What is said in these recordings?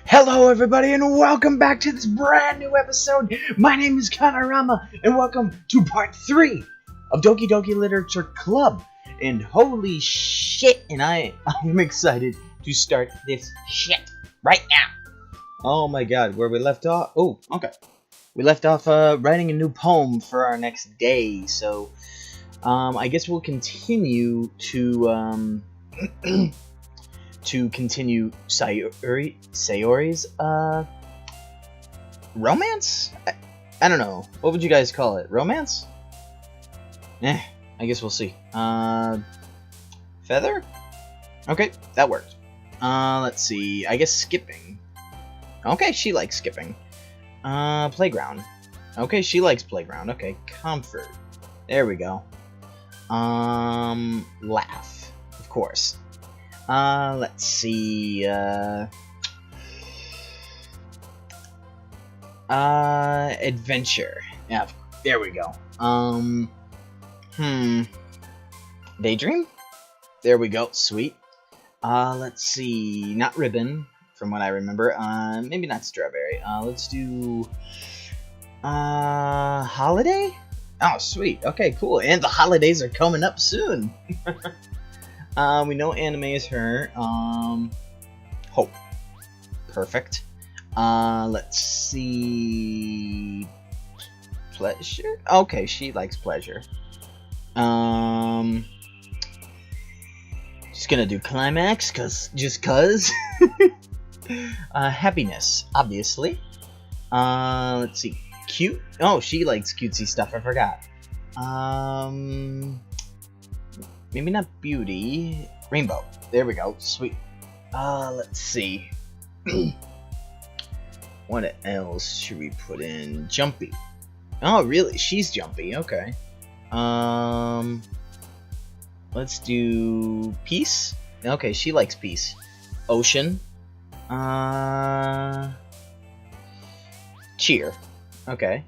Hello everybody and welcome back to this brand new episode. My name is Connorama and welcome to part 3 of Doki Doki Literature Club. And holy shit, and I am excited to start this shit right now. Oh my god, where we left off? Oh, okay. We left off writing a new poem for our next day, so I guess we'll continue to to continue Sayori's romance? I don't know. What would you guys call it? Romance? I guess we'll see. Feather? Okay, that worked. Let's see. I guess skipping. Okay, she likes skipping. Playground. Okay, she likes playground. Okay, comfort. There we go. Laugh. Of course. Let's see, adventure. Yeah, there we go. Daydream? There we go, sweet. Let's see, not ribbon, from what I remember. Maybe not strawberry. Let's do, holiday? Oh, sweet. Okay, cool. And the holidays are coming up soon. We know anime is her. Hope. Perfect. Let's see. Pleasure? Okay, she likes pleasure. Just gonna do climax, just cause. Happiness, obviously. Let's see. Cute? Oh, she likes cutesy stuff, I forgot. Maybe not beauty. Rainbow. There we go. Sweet. Let's see. What else should we put in? Jumpy. Oh, really? She's jumpy. Okay. Let's do peace. Okay, she likes peace. Ocean. Cheer. Okay.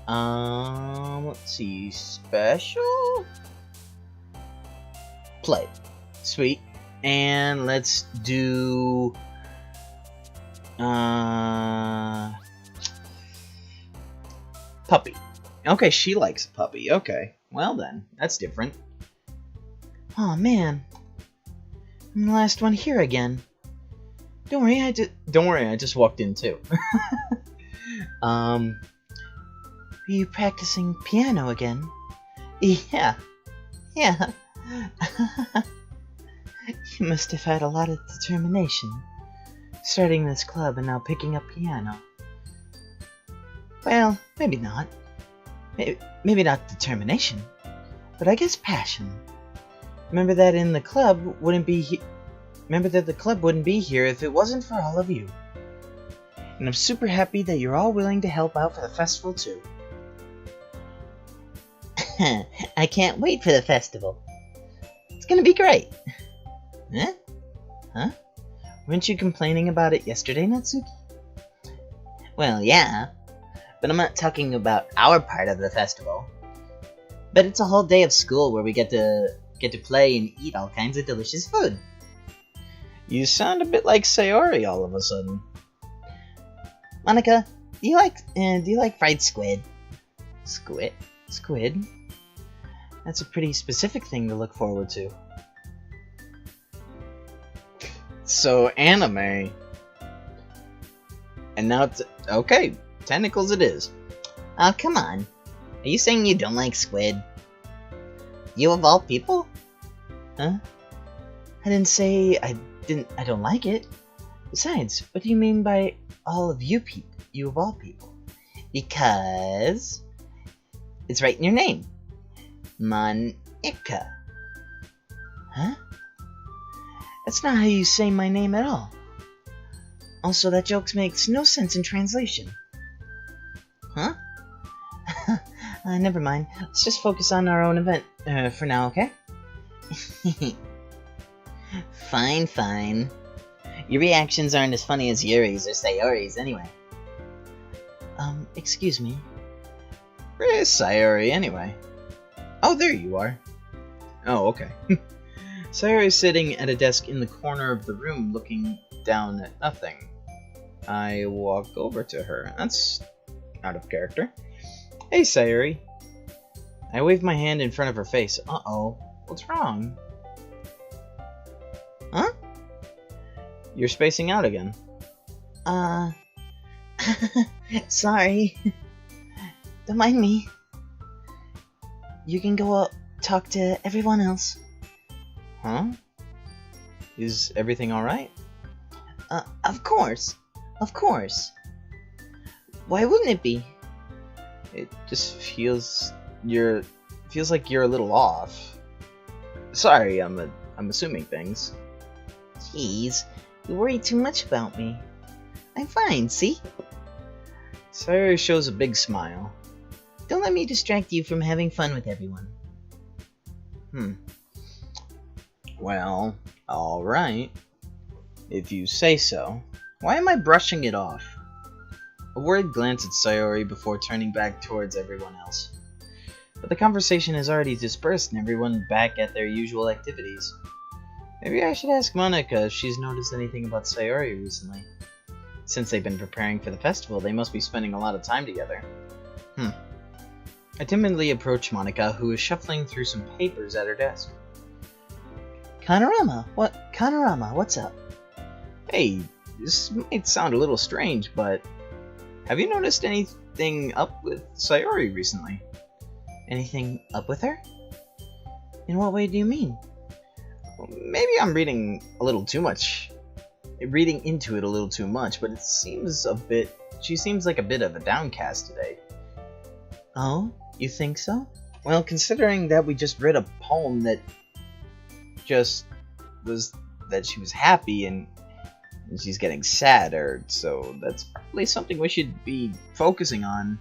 Let's see. Special. Play. Sweet. And let's do puppy. Okay, she likes a puppy. Okay. Well then, that's different. Oh man. I'm the last one here again. Don't worry, I just walked in too. Are you practicing piano again? Yeah. You must have had a lot of determination, starting this club and now picking up piano. Well, maybe not. Maybe not determination, but I guess passion. Remember that the club wouldn't be here if it wasn't for all of you. And I'm super happy that you're all willing to help out for the festival too. I can't wait for the festival. It's gonna be great. Huh? Weren't you complaining about it yesterday, Natsuki? Well, yeah. But I'm not talking about our part of the festival. But it's a whole day of school where we get to play and eat all kinds of delicious food. You sound a bit like Sayori all of a sudden. Monica, do you like fried squid? Squid? That's a pretty specific thing to look forward to. So, anime. And now it's... Okay, tentacles it is. Oh, come on. Are you saying you don't like squid? You of all people? Huh? I didn't say I don't like it. Besides, what do you mean by all of you people? You of all people? Because... it's right in your name. Monica. Huh? That's not how you say my name at all. Also, that joke makes no sense in translation. Huh? Never mind. Let's just focus on our own event for now, okay? Fine. Your reactions aren't as funny as Yuri's or Sayori's anyway. Excuse me. Where is Sayori anyway? Oh, there you are. Oh, okay. Sayori is sitting at a desk in the corner of the room looking down at nothing. I walk over to her. That's out of character. Hey, Sayori. I wave my hand in front of her face. Uh-oh. What's wrong? Huh? You're spacing out again. Sorry. Don't mind me. You can go out, talk to everyone else. Huh? Is everything alright? Of course. Of course. Why wouldn't it be? It just feels like you're a little off. Sorry, I'm assuming things. Jeez, you worry too much about me. I'm fine, see? Sayori shows a big smile. Don't let me distract you from having fun with everyone. Well, alright. If you say so. Why am I brushing it off? A worried glance at Sayori before turning back towards everyone else. But the conversation has already dispersed and everyone back at their usual activities. Maybe I should ask Monica if she's noticed anything about Sayori recently. Since they've been preparing for the festival, they must be spending a lot of time together. I timidly approach Monica, who is shuffling through some papers at her desk. Connorama, what's up? Hey, this might sound a little strange, but have you noticed anything up with Sayori recently? Anything up with her? In what way do you mean? Well, maybe I'm reading into it a little too much, but she seems like a bit of a downcast today. Oh, you think so? Well, considering that we just read a poem that she was happy and she's getting sadder, so that's probably something we should be focusing on.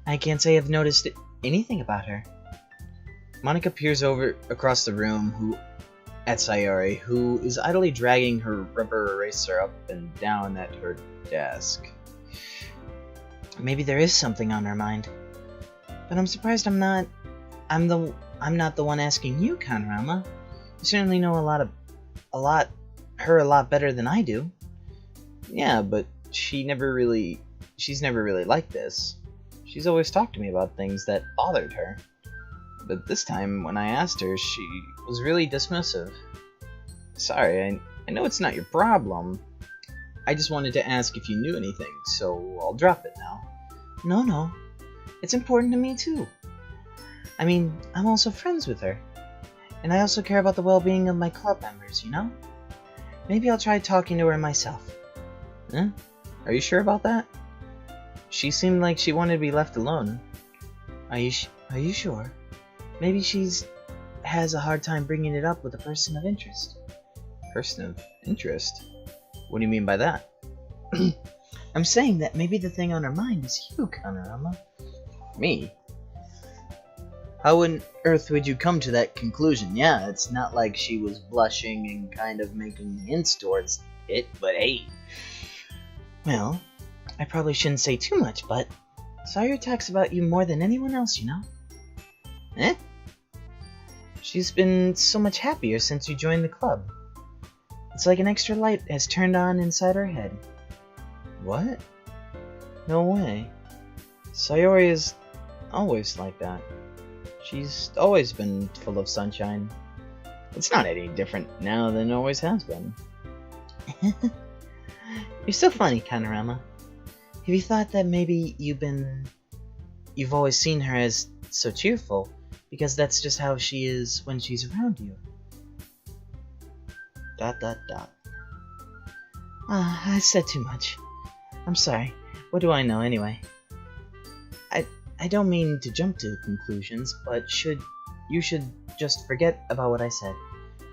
I can't say I've noticed anything about her. Monica peers over across the room at Sayori, who is idly dragging her rubber eraser up and down at her desk. Maybe there is something on her mind. But I'm surprised I'm not the one asking you, Connorama. You certainly know her a lot better than I do. Yeah, but she's never really like this. She's always talked to me about things that bothered her. But this time, when I asked her, she was really dismissive. Sorry, I know it's not your problem. I just wanted to ask if you knew anything, so I'll drop it now. No. It's important to me too. I mean, I'm also friends with her. And I also care about the well-being of my club members, you know? Maybe I'll try talking to her myself. Huh? Are you sure about that? She seemed like she wanted to be left alone. Are you sure? Maybe has a hard time bringing it up with a person of interest. Person of interest? What do you mean by that? I'm saying that maybe the thing on her mind is you, Connorama. Me? How on earth would you come to that conclusion? Yeah, it's not like she was blushing and kind of making hints towards it, but hey. Well, I probably shouldn't say too much, but Sayori talks about you more than anyone else, you know? Eh? She's been so much happier since you joined the club. It's like an extra light has turned on inside her head. What? No way. Sayori is always like that. She's always been full of sunshine. It's not any different now than it always has been. You're so funny, Connorama. Have you thought that maybe you've always seen her as so cheerful, because that's just how she is when she's around you? ... I said too much. I'm sorry. What do I know anyway? I don't mean to jump to conclusions, but you should just forget about what I said.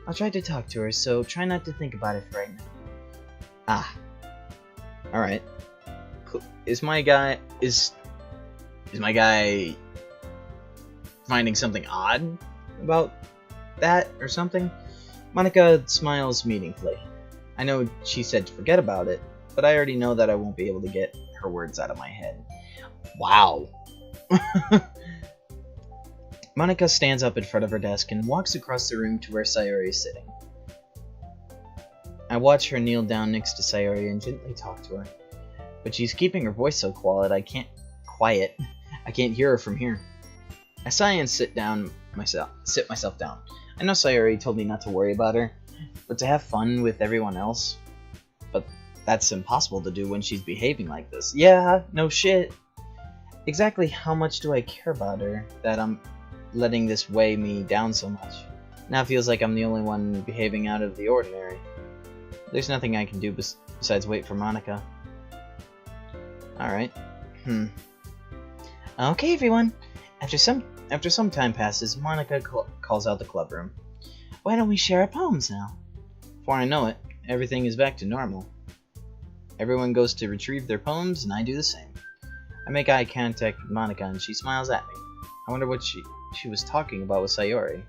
I'll try to talk to her, so try not to think about it for right now. Alright. Is my guy finding something odd about that or something? Monica smiles meaningfully. I know she said to forget about it, but I already know that I won't be able to get her words out of my head. Wow. Monica stands up in front of her desk and walks across the room to where Sayori is sitting. I watch her kneel down next to Sayori and gently talk to her. But she's keeping her voice so quiet I can't hear her from here. I sigh and sit myself down. I know Sayori told me not to worry about her, but to have fun with everyone else. But that's impossible to do when she's behaving like this. Yeah, no shit. Exactly how much do I care about her that I'm letting this weigh me down so much? Now it feels like I'm the only one behaving out of the ordinary. There's nothing I can do besides wait for Monica. Alright. Okay, everyone. After some time passes, Monica calls out the club room. Why don't we share our poems now? Before I know it, everything is back to normal. Everyone goes to retrieve their poems, and I do the same. I make eye contact with Monica, and she smiles at me. I wonder what she was talking about with Sayori.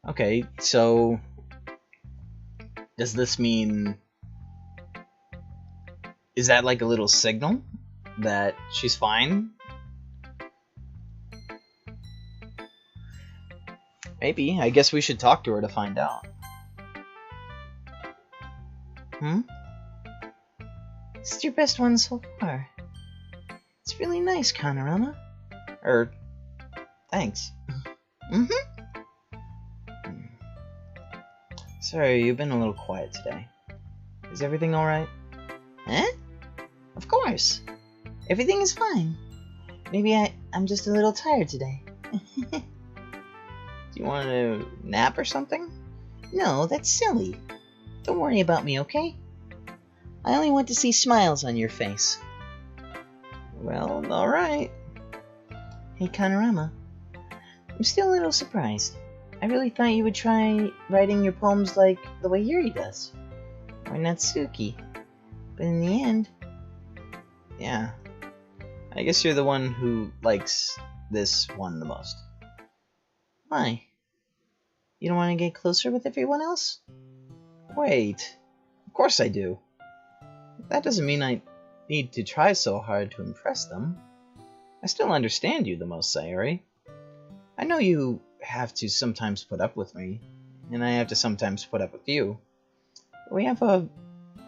Okay, so does this mean... Is that like a little signal that she's fine? Maybe. I guess we should talk to her to find out. This is your best one so far. It's really nice, Connorama. Thanks. Sorry, you've been a little quiet today. Is everything alright? Of course. Everything is fine. Maybe I'm just a little tired today. Do you want to nap or something? No, that's silly. Don't worry about me, okay? I only want to see smiles on your face. Well, alright. Hey, Connorama. I'm still a little surprised. I really thought you would try writing your poems like the way Yuri does. Or Natsuki. But in the end... Yeah. I guess you're the one who likes this one the most. Why? You don't want to get closer with everyone else? Wait. Of course I do. That doesn't mean I need to try so hard to impress them. I still understand you the most, Sayori. I know you have to sometimes put up with me, and I have to sometimes put up with you. We have a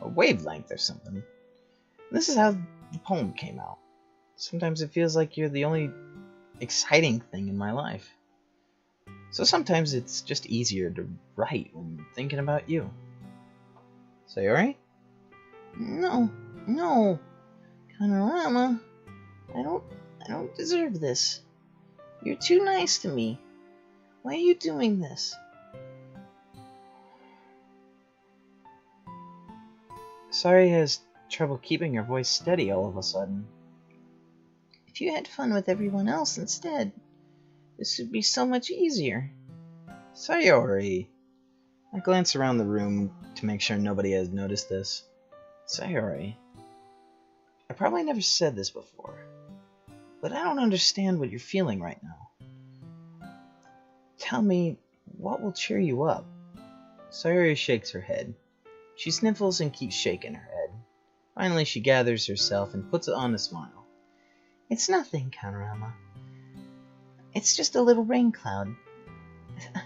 wavelength or something. This is how the poem came out. Sometimes it feels like you're the only exciting thing in my life. So sometimes it's just easier to write when thinking about you. Sayori? No. Connorama, I don't deserve this. You're too nice to me. Why are you doing this? Sayori has trouble keeping her voice steady all of a sudden. If you had fun with everyone else instead, this would be so much easier. Sayori. I glance around the room to make sure nobody has noticed this. Sayori. I probably never said this before, but I don't understand what you're feeling right now. Tell me, what will cheer you up? Sayori shakes her head. She sniffles and keeps shaking her head. Finally, she gathers herself and puts on a smile. It's nothing, Connorama. It's just a little rain cloud.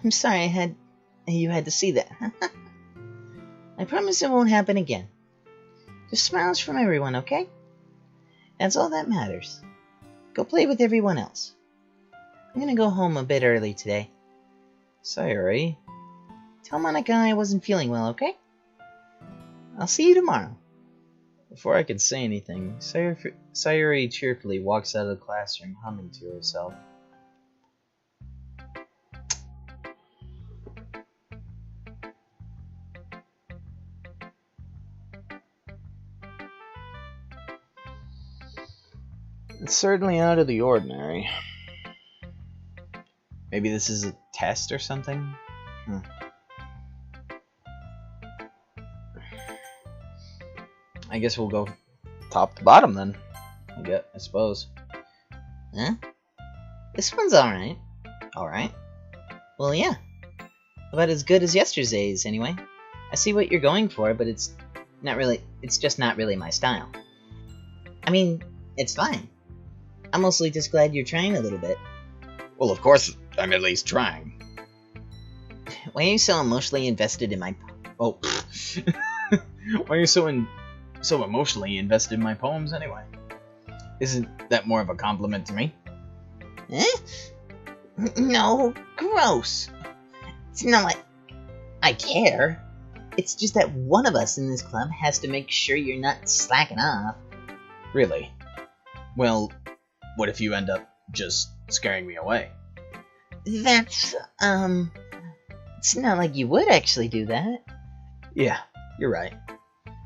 I'm sorry you had to see that. I promise it won't happen again. Just smiles from everyone, okay? That's all that matters. Go play with everyone else. I'm gonna go home a bit early today. Sayori. Tell Monica I wasn't feeling well, okay? I'll see you tomorrow. Before I could say anything, Sayori cheerfully walks out of the classroom humming to herself. It's certainly out of the ordinary. Maybe this is a test or something? I guess we'll go top to bottom then. I suppose. Huh? This one's alright. Alright. Well, yeah. About as good as yesterday's, anyway. I see what you're going for, but it's just not really my style. I mean, it's fine. I'm mostly just glad you're trying a little bit. Well, of course, I'm at least trying. Why are you so emotionally invested in my... Oh. Why are you so emotionally invested in my poems anyway? Isn't that more of a compliment to me? Eh? No, gross. It's not like I care. It's just that one of us in this club has to make sure you're not slacking off. Really? Well, what if you end up just scaring me away? That's, it's not like you would actually do that. Yeah, you're right.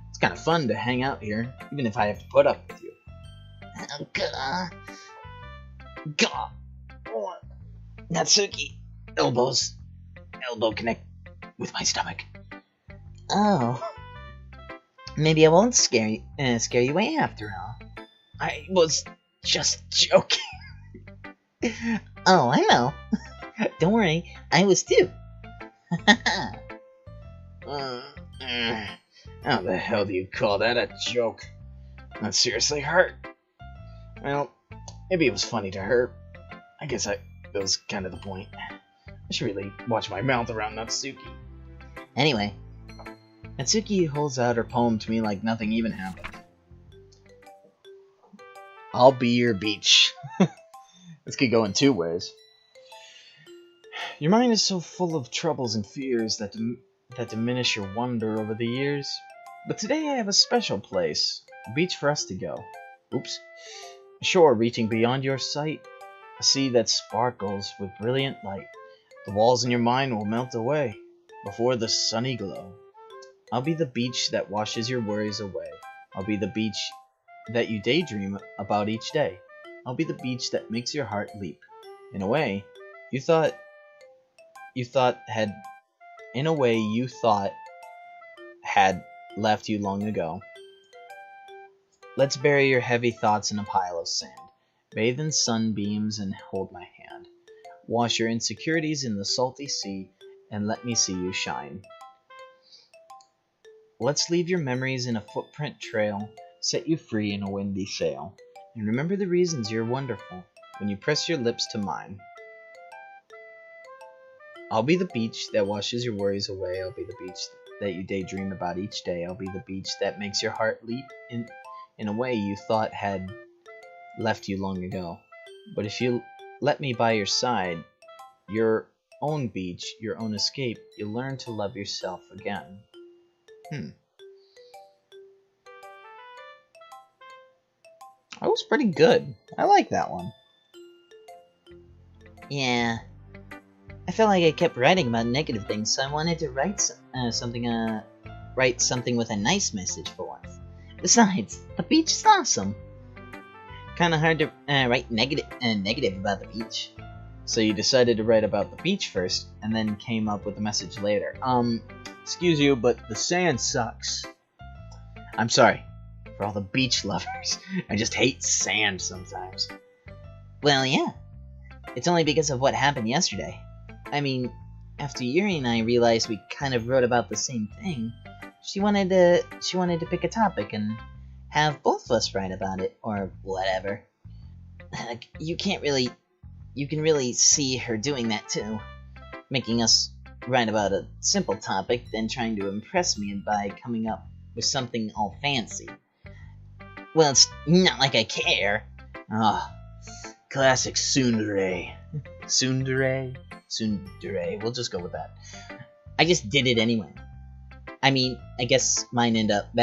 It's kind of fun to hang out here, even if I have to put up with you. Oh, God. Natsuki, elbows. Elbow connect with my stomach. Oh. Maybe I won't scare you away after all. I was just joking. Oh, I know. Don't worry, I was too. How the hell do you call that a joke? That seriously hurt. Well, maybe it was funny to her. I guess that was kind of the point. I should really watch my mouth around Natsuki. Anyway, Natsuki holds out her poem to me like nothing even happened. I'll be your beach. This could go in two ways. Your mind is so full of troubles and fears that diminish your wonder over the years. But today I have a special place, a beach for us to go. Oops. A shore reaching beyond your sight, a sea that sparkles with brilliant light. The walls in your mind will melt away before the sunny glow. I'll be the beach that washes your worries away. I'll be the beach that you daydream about each day. I'll be the beach that makes your heart leap. In a way, you thought had left you long ago. Let's bury your heavy thoughts in a pile of sand. Bathe in sunbeams and hold my hand. Wash your insecurities in the salty sea and let me see you shine. Let's leave your memories in a footprint trail, set you free in a windy sail. And remember the reasons you're wonderful when you press your lips to mine. I'll be the beach that washes your worries away. I'll be the beach that you daydream about each day. I'll be the beach that makes your heart leap in a way you thought had left you long ago. But if you let me by your side, your own beach, your own escape, you'll learn to love yourself again. That was pretty good. I like that one. Yeah. I felt like I kept writing about negative things, so I wanted to write something with a nice message for once. Besides, the beach is awesome. Kinda hard to write negative about the beach. So you decided to write about the beach first, and then came up with a message later. Excuse you, but the sand sucks. I'm sorry. For all the beach lovers. I just hate sand sometimes. Well, yeah. It's only because of what happened yesterday. I mean, after Yuri and I realized we kind of wrote about the same thing, she wanted to pick a topic and have both of us write about it, or whatever. You can really see her doing that too. Making us write about a simple topic, then trying to impress me by coming up with something all fancy. Well, it's not like I care. Classic tsundere. Tsundere. We'll just go with that. I just did it anyway. I mean, I guess mine end up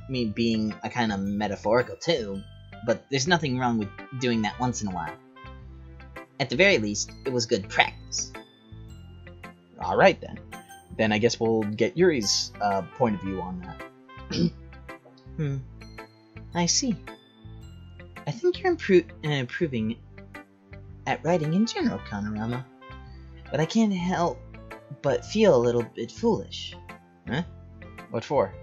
being a kind of metaphorical too, but there's nothing wrong with doing that once in a while. At the very least, it was good practice. Alright then. Then I guess we'll get Yuri's point of view on that. I see. I think you're improving at writing in general, Connorama. But I can't help but feel a little bit foolish. Huh? What for?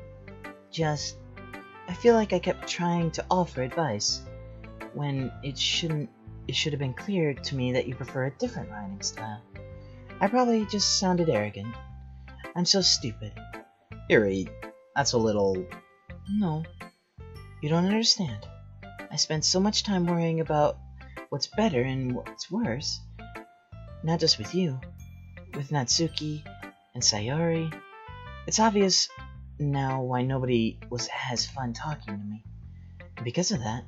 I feel like I kept trying to offer advice, when it should have been clear to me that you prefer a different writing style. I probably just sounded arrogant. I'm so stupid. Yuri, that's a little... No, you don't understand. I spent so much time worrying about what's better and what's worse. Not just with you, with Natsuki and Sayori. It's obvious now why nobody has fun talking to me. And because of that,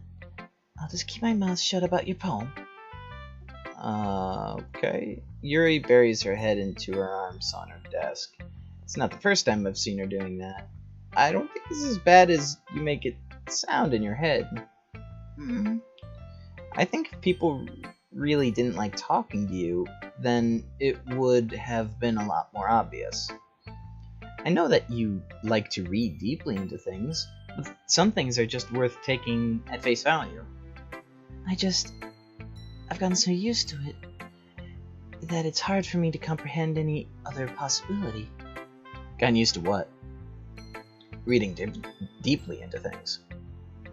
I'll just keep my mouth shut about your poem. Okay. Yuri buries her head into her arms on her desk. It's not the first time I've seen her doing that. I don't think it's as bad as you make it sound in your head. I think if people really didn't like talking to you, then it would have been a lot more obvious. I know that you like to read deeply into things, but some things are just worth taking at face value. I've gotten so used to it that it's hard for me to comprehend any other possibility. Gotten used to what? Reading deeply into things.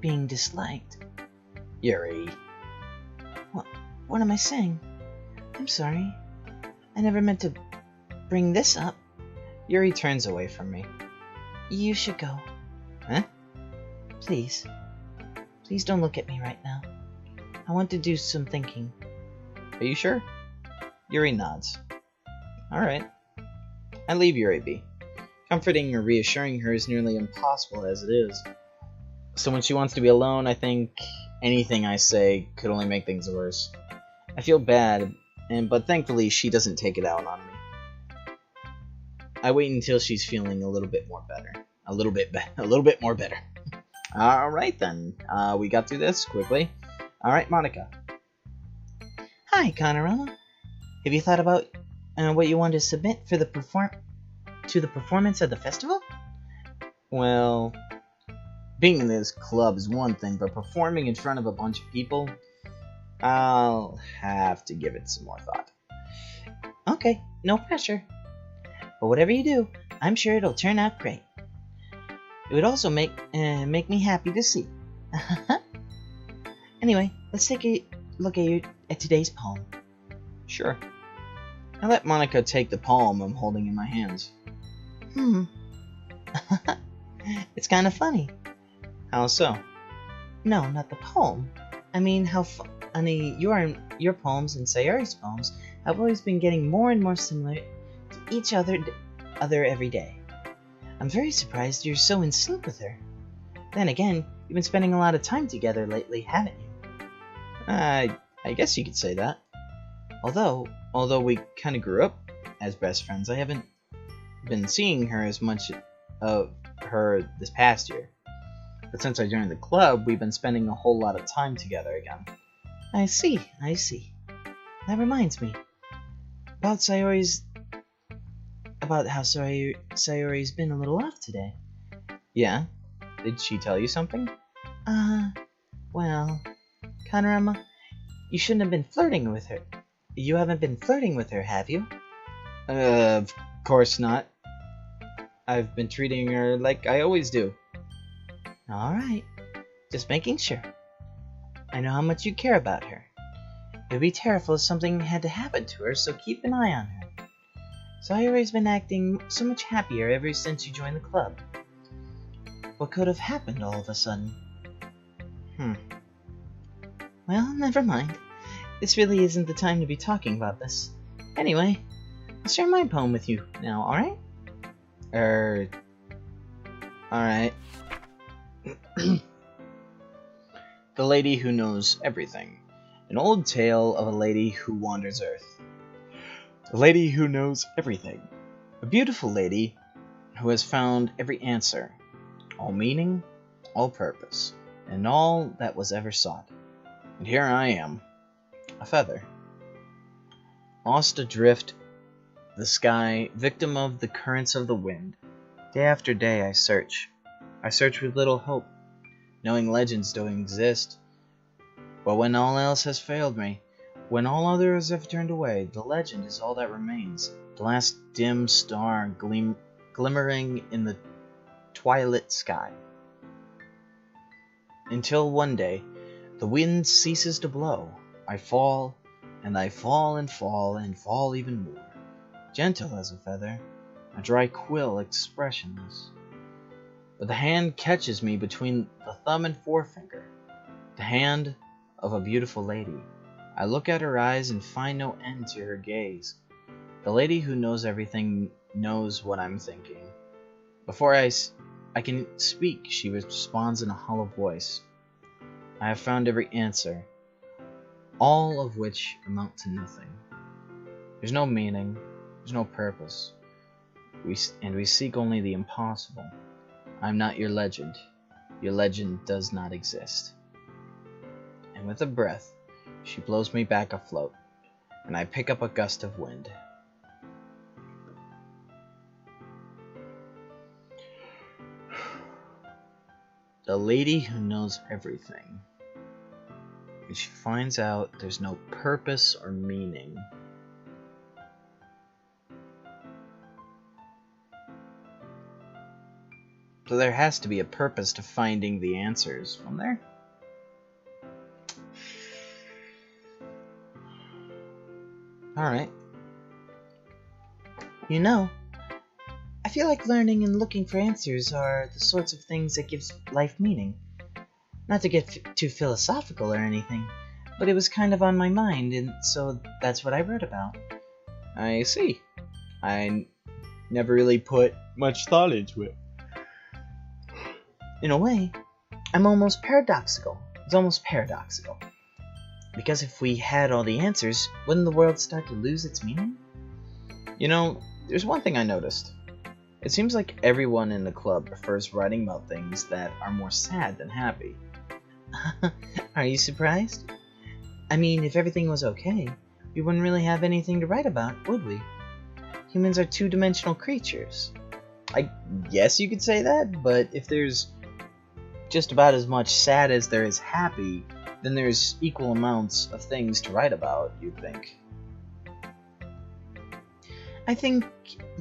Being disliked. Yuri. What am I saying? I'm sorry. I never meant to bring this up. Yuri turns away from me. You should go. Huh? Please. Please don't look at me right now. I want to do some thinking. Are you sure? Yuri nods. Alright. I leave Yuri be. Comforting or reassuring her is nearly impossible as it is. So when she wants to be alone, I think anything I say could only make things worse. I feel bad, but thankfully she doesn't take it out on me. I wait until she's feeling a little bit more better. A little bit more better. Alright then. We got through this quickly. Alright, Monica. Hi, Connorama. Have you thought about what you want to submit for the performance of the festival? Well, being in this club is one thing, but performing in front of a bunch of people, I'll have to give it some more thought. Okay, no pressure. But whatever you do, I'm sure it'll turn out great. It would also make me happy to see. Anyway, let's take a look at today's poem. Sure. I let Monica take the poem I'm holding in my hands. It's kind of funny. How so? No, not the poem. I mean, your poems and Sayori's poems have always been getting more and more similar to each other every day. I'm very surprised you're so in sync with her. Then again, you've been spending a lot of time together lately, haven't you? I guess you could say that. Although we kind of grew up as best friends, I haven't been seeing her as much of her this past year. But since I joined the club, we've been spending a whole lot of time together again. I see. That reminds me. About how Sayori's been a little off today. Yeah? Did she tell you something? Well, Connorama, you shouldn't have been flirting with her. You haven't been flirting with her, have you? Of course not. I've been treating her like I always do. Alright, just making sure. I know how much you care about her. It would be terrible if something had to happen to her, so keep an eye on her. Sayori's been acting so much happier ever since you joined the club. What could have happened all of a sudden? Well, never mind. This really isn't the time to be talking about this. Anyway, I'll share my poem with you now, alright? Alright. The Lady Who Knows Everything. An old tale of a lady who wanders Earth. A lady who knows everything. A beautiful lady who has found every answer, all meaning, all purpose, and all that was ever sought. And here I am, a feather, lost adrift the sky, victim of the currents of the wind. Day after day I search with little hope, knowing legends don't exist. But when all else has failed me, when all others have turned away, the legend is all that remains, the last dim star glimmering in the twilit sky. Until one day, the wind ceases to blow, I fall, and I fall and fall and fall even more, gentle as a feather, a dry quill expressionless. But the hand catches me between the thumb and forefinger, the hand of a beautiful lady. I look at her eyes and find no end to her gaze. The lady who knows everything knows what I'm thinking. Before I I can speak, she responds in a hollow voice. I have found every answer, all of which amount to nothing. There's no meaning, there's no purpose. We seek only the impossible. I'm not your legend. Your legend does not exist. And with a breath, she blows me back afloat, and I pick up a gust of wind. The lady who knows everything. When she finds out there's no purpose or meaning. So there has to be a purpose to finding the answers from there. Alright. You know, I feel like learning and looking for answers are the sorts of things that gives life meaning. Not to get too philosophical or anything, but it was kind of on my mind, and so that's what I wrote about. I see. I never really put much thought into it. In a way, I'm almost paradoxical. It's almost paradoxical. Because if we had all the answers, wouldn't the world start to lose its meaning? You know, there's one thing I noticed. It seems like everyone in the club prefers writing about things that are more sad than happy. Are you surprised? I mean, if everything was okay, we wouldn't really have anything to write about, would we? Humans are two-dimensional creatures. I guess you could say that, but if there's just about as much sad as there is happy, then there's equal amounts of things to write about, you'd think. I think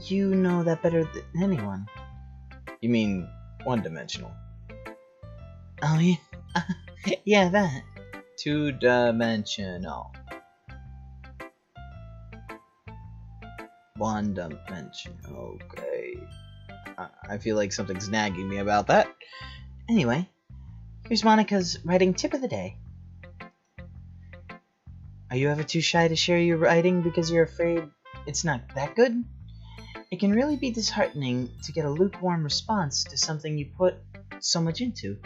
you know that better than anyone. You mean one-dimensional? Oh, yeah. Yeah, that. Two-dimensional. One dimension. Okay. I feel like something's nagging me about that. Anyway, here's Monica's writing tip of the day. Are you ever too shy to share your writing because you're afraid it's not that good? It can really be disheartening to get a lukewarm response to something you put so much into.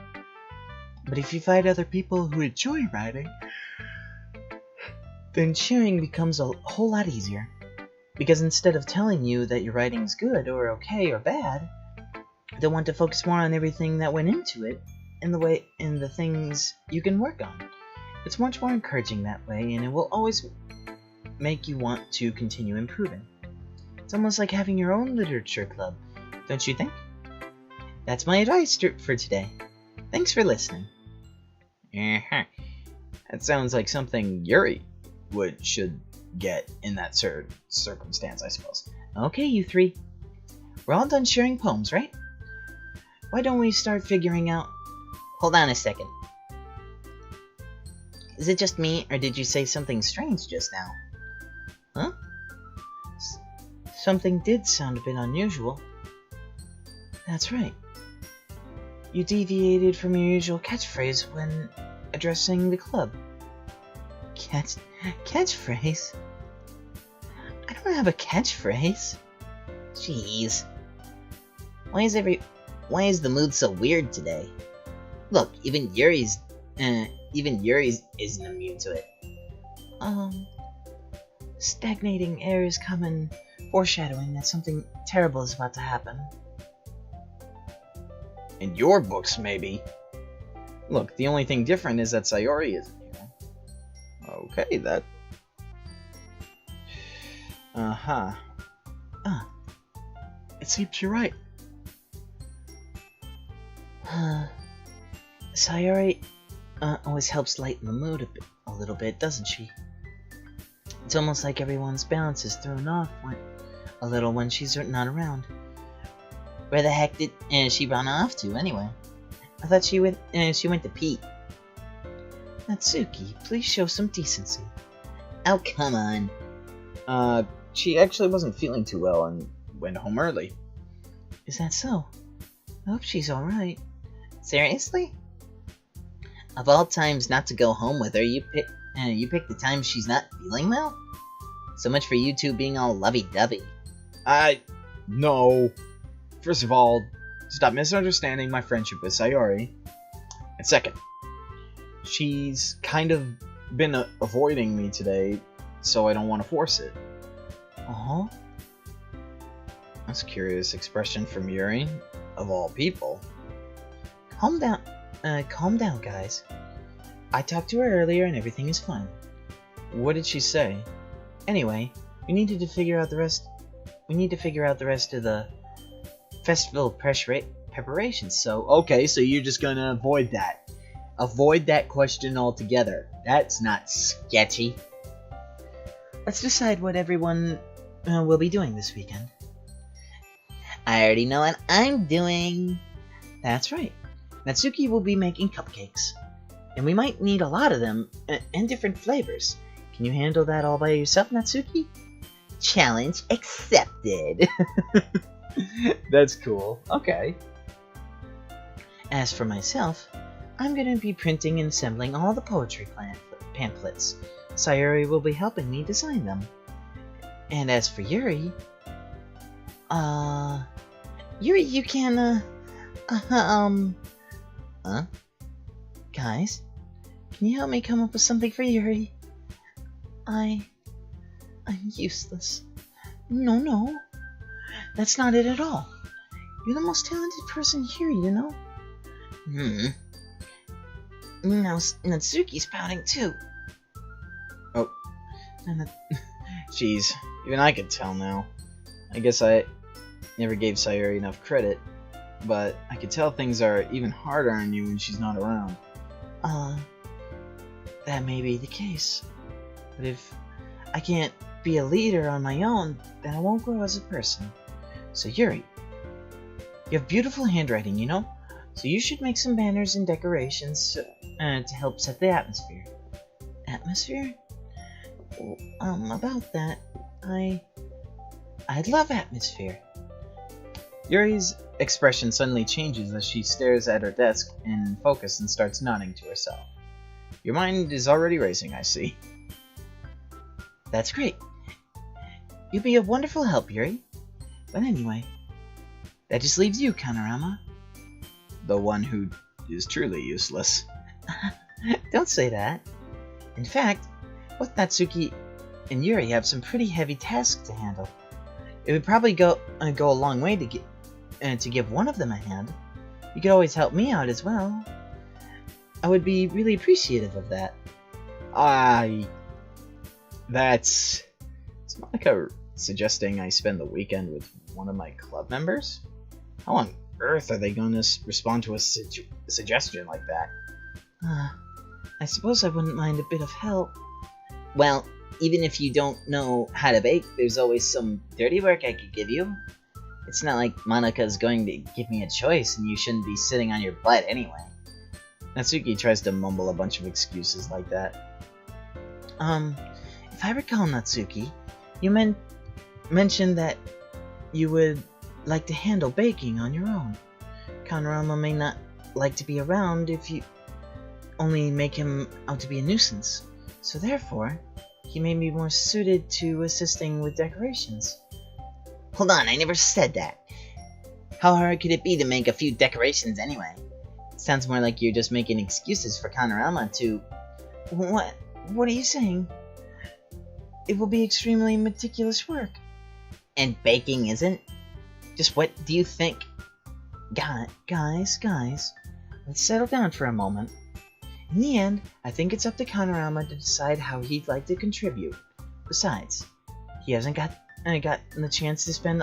But if you find other people who enjoy writing, then sharing becomes a whole lot easier. Because instead of telling you that your writing's good or okay or bad, they'll want to focus more on everything that went into it and the things you can work on. It's much more encouraging that way, and it will always make you want to continue improving. It's almost like having your own literature club, don't you think? That's my advice for today. Thanks for listening. That sounds like something Yuri should get in that circumstance, I suppose. Okay, you three. We're all done sharing poems, right? Why don't we start figuring out... Hold on a second. Is it just me, or did you say something strange just now? Huh? Something did sound a bit unusual. That's right. You deviated from your usual catchphrase when addressing the club. Catchphrase? I don't have a catchphrase. Jeez. Why is the mood so weird today? Look, even Yuri's isn't immune to it. Stagnating air is common, foreshadowing that something terrible is about to happen. In your books, maybe. Look, the only thing different is that Sayori isn't here. Okay, that... It seems you're right. Sayori always helps lighten the mood a little bit, doesn't she? It's almost like everyone's balance is thrown off a little when she's not around. Where the heck did she run off to, anyway? I thought she went to pee. Natsuki, please show some decency. Oh, come on. She actually wasn't feeling too well and went home early. Is that so? I hope she's alright. Seriously? Of all times not to go home with her, you pick the time she's not feeling well? So much for you two being all lovey-dovey. No. First of all, stop misunderstanding my friendship with Sayori. And second, she's kind of been avoiding me today, so I don't want to force it. Uh-huh. That's a curious expression from Yuri, of all people. Calm down, guys. I talked to her earlier and everything is fine. What did she say? Anyway, we need to figure out the rest of the festival preparations, so... Okay, so you're just gonna avoid that. Avoid that question altogether. That's not sketchy. Let's decide what everyone will be doing this weekend. I already know what I'm doing. That's right. Natsuki will be making cupcakes. And we might need a lot of them, and different flavors. Can you handle that all by yourself, Natsuki? Challenge accepted. That's cool. Okay. As for myself, I'm going to be printing and assembling all the poetry pamphlets. Sayori will be helping me design them. And as for Yuri... Yuri, you can, Guys, can you help me come up with something for Yuri? I'm useless. No. That's not it at all. You're the most talented person here, you know? Now, Natsuki's pouting too. Oh. Jeez, even I can tell now. I guess I never gave Sayori enough credit, but I could tell things are even harder on you when she's not around. That may be the case. But if I can't be a leader on my own, then I won't grow as a person. So Yuri, you have beautiful handwriting, you know? So you should make some banners and decorations to help set the atmosphere. Atmosphere? About that, I'd love atmosphere. Yuri's expression suddenly changes as she stares at her desk in focus and starts nodding to herself. Your mind is already racing, I see. That's great. You'll be a wonderful help, Yuri. But anyway, that just leaves you, Connorama. The one who is truly useless. Don't say that. In fact, both Natsuki and Yuri have some pretty heavy tasks to handle. It would probably go a long way to give one of them a hand. You could always help me out as well. I would be really appreciative of that. Is Monica suggesting I spend the weekend with one of my club members? How on earth are they going to respond to a suggestion like that? I suppose I wouldn't mind a bit of help. Well, even if you don't know how to bake, there's always some dirty work I could give you. It's not like Monika's going to give me a choice and you shouldn't be sitting on your butt anyway. Natsuki tries to mumble a bunch of excuses like that. If I recall, Natsuki, you mentioned that you would like to handle baking on your own. Connorama may not like to be around if you only make him out to be a nuisance. So therefore, he may be more suited to assisting with decorations. Hold on, I never said that. How hard could it be to make a few decorations anyway? Sounds more like you're just making excuses for Connorama to... What are you saying? It will be extremely meticulous work. And baking isn't? Just what do you think? Guys, let's settle down for a moment. In the end, I think it's up to Connorama to decide how he'd like to contribute. Besides, he hasn't gotten the chance to spend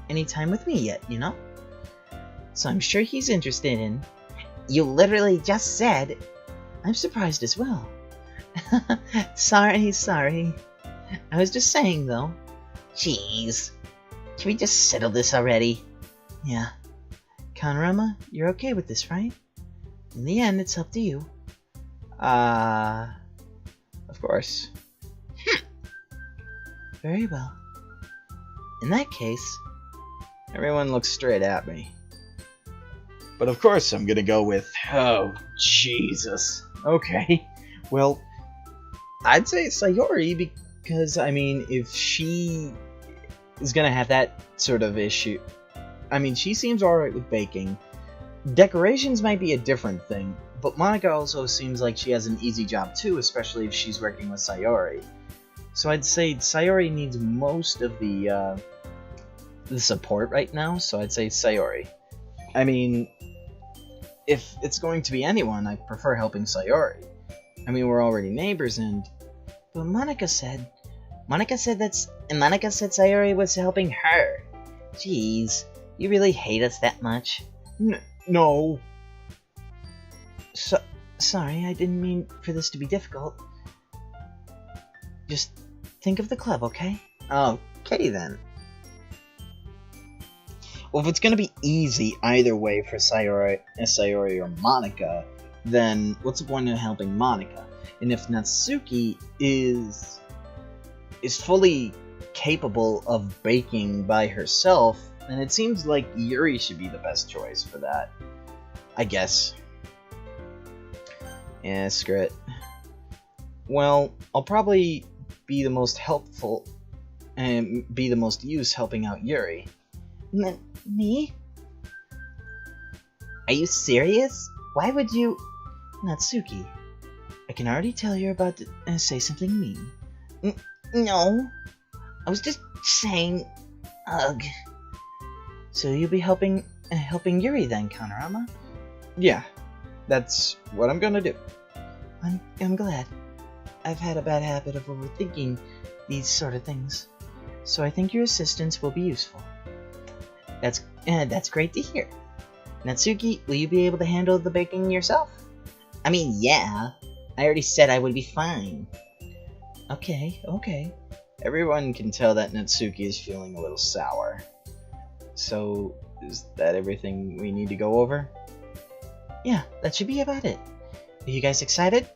any time with me yet, you know? So I'm sure he's interested in... You literally just said... I'm surprised as well. Sorry. I was just saying, though. Jeez. Can we just settle this already? Yeah. Connorama, you're okay with this, right? In the end, it's up to you. Of course. Very well. In that case... Everyone looks straight at me. But of course I'm gonna go with... Oh, Jesus. Okay. Well, I'd say Sayori because, I mean, if she is gonna have that sort of issue... I mean, she seems alright with baking. Decorations might be a different thing, but Monica also seems like she has an easy job too, especially if she's working with Sayori. So I'd say Sayori needs most of the support right now, so I'd say Sayori. I mean, if it's going to be anyone, I prefer helping Sayori. I mean, we're already neighbors and... But Monica said Sayori was helping her. Jeez, you really hate us that much? No. Sorry, I didn't mean for this to be difficult. Just think of the club, okay? Okay then. Well, if it's gonna be easy either way for Sayori or Monica, then what's the point in helping Monica? And if Natsuki is fully capable of baking by herself, then it seems like Yuri should be the best choice for that. I guess. Yeah, screw it. Well, I'll probably be the most helpful and be the most use helping out Yuri. Me? Are you serious? Why would you... Natsuki, I can already tell you're about to say something mean. No. I was just saying... Ugh. So you'll be helping Yuri then, Connorama? Yeah, that's what I'm gonna do. I'm glad. I've had a bad habit of overthinking these sort of things, so I think your assistance will be useful. That's great to hear. Natsuki, will you be able to handle the baking yourself? I mean, yeah. I already said I would be fine. Okay. Everyone can tell that Natsuki is feeling a little sour. So, is that everything we need to go over? Yeah, that should be about it. Are you guys excited?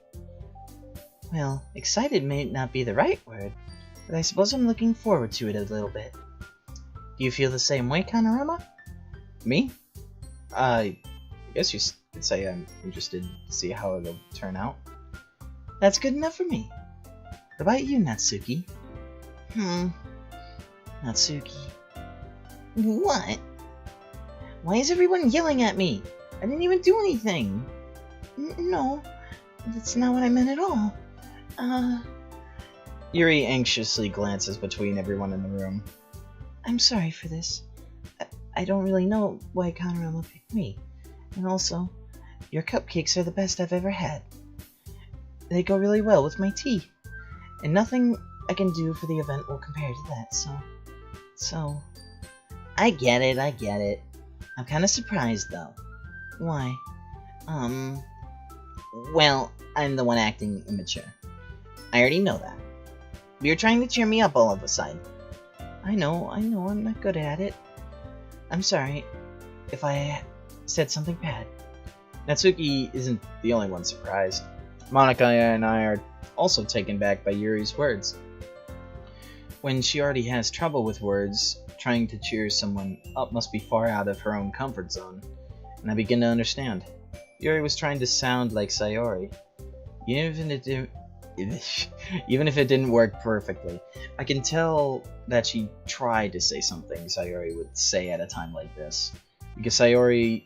Well, excited may not be the right word, but I suppose I'm looking forward to it a little bit. Do you feel the same way, Connorama? Me? I guess you could say I'm interested to see how it'll turn out. That's good enough for me. What about you, Natsuki? Natsuki. What? Why is everyone yelling at me? I didn't even do anything. No, that's not what I meant at all. Yuri anxiously glances between everyone in the room. I'm sorry for this. I don't really know why Connorama picked me. And also, your cupcakes are the best I've ever had. They go really well with my tea. And nothing I can do for the event will compare to that, so... I get it. I'm kind of surprised, though. Why? Well, I'm the one acting immature. I already know that. You're trying to cheer me up all of a sudden. I know, I'm not good at it. I'm sorry if I said something bad. Natsuki isn't the only one surprised. Monica and I are also taken back by Yuri's words. When she already has trouble with words, trying to cheer someone up must be far out of her own comfort zone, and I begin to understand. Yuri was trying to sound like Sayori, even if it didn't work perfectly. I can tell that she tried to say something Sayori would say at a time like this, because Sayori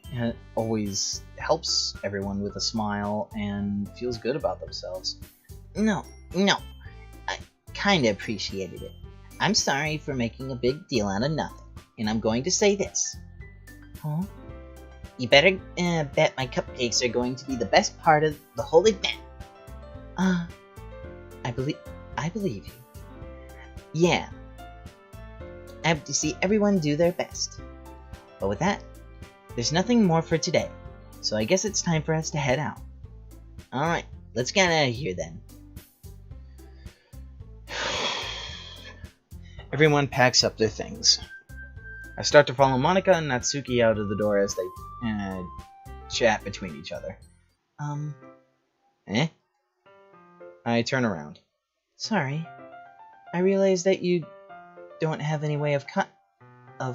always helps everyone with a smile and feels good about themselves. No, I kinda appreciated it. I'm sorry for making a big deal out of nothing, and I'm going to say this. Huh? You better bet my cupcakes are going to be the best part of the whole event. I believe you. Yeah. I have to see everyone do their best. But with that, there's nothing more for today, so I guess it's time for us to head out. Alright, let's get out of here then. Everyone packs up their things. I start to follow Monica and Natsuki out of the door as they chat between each other. Eh? I turn around. Sorry. I realized that you don't have any way of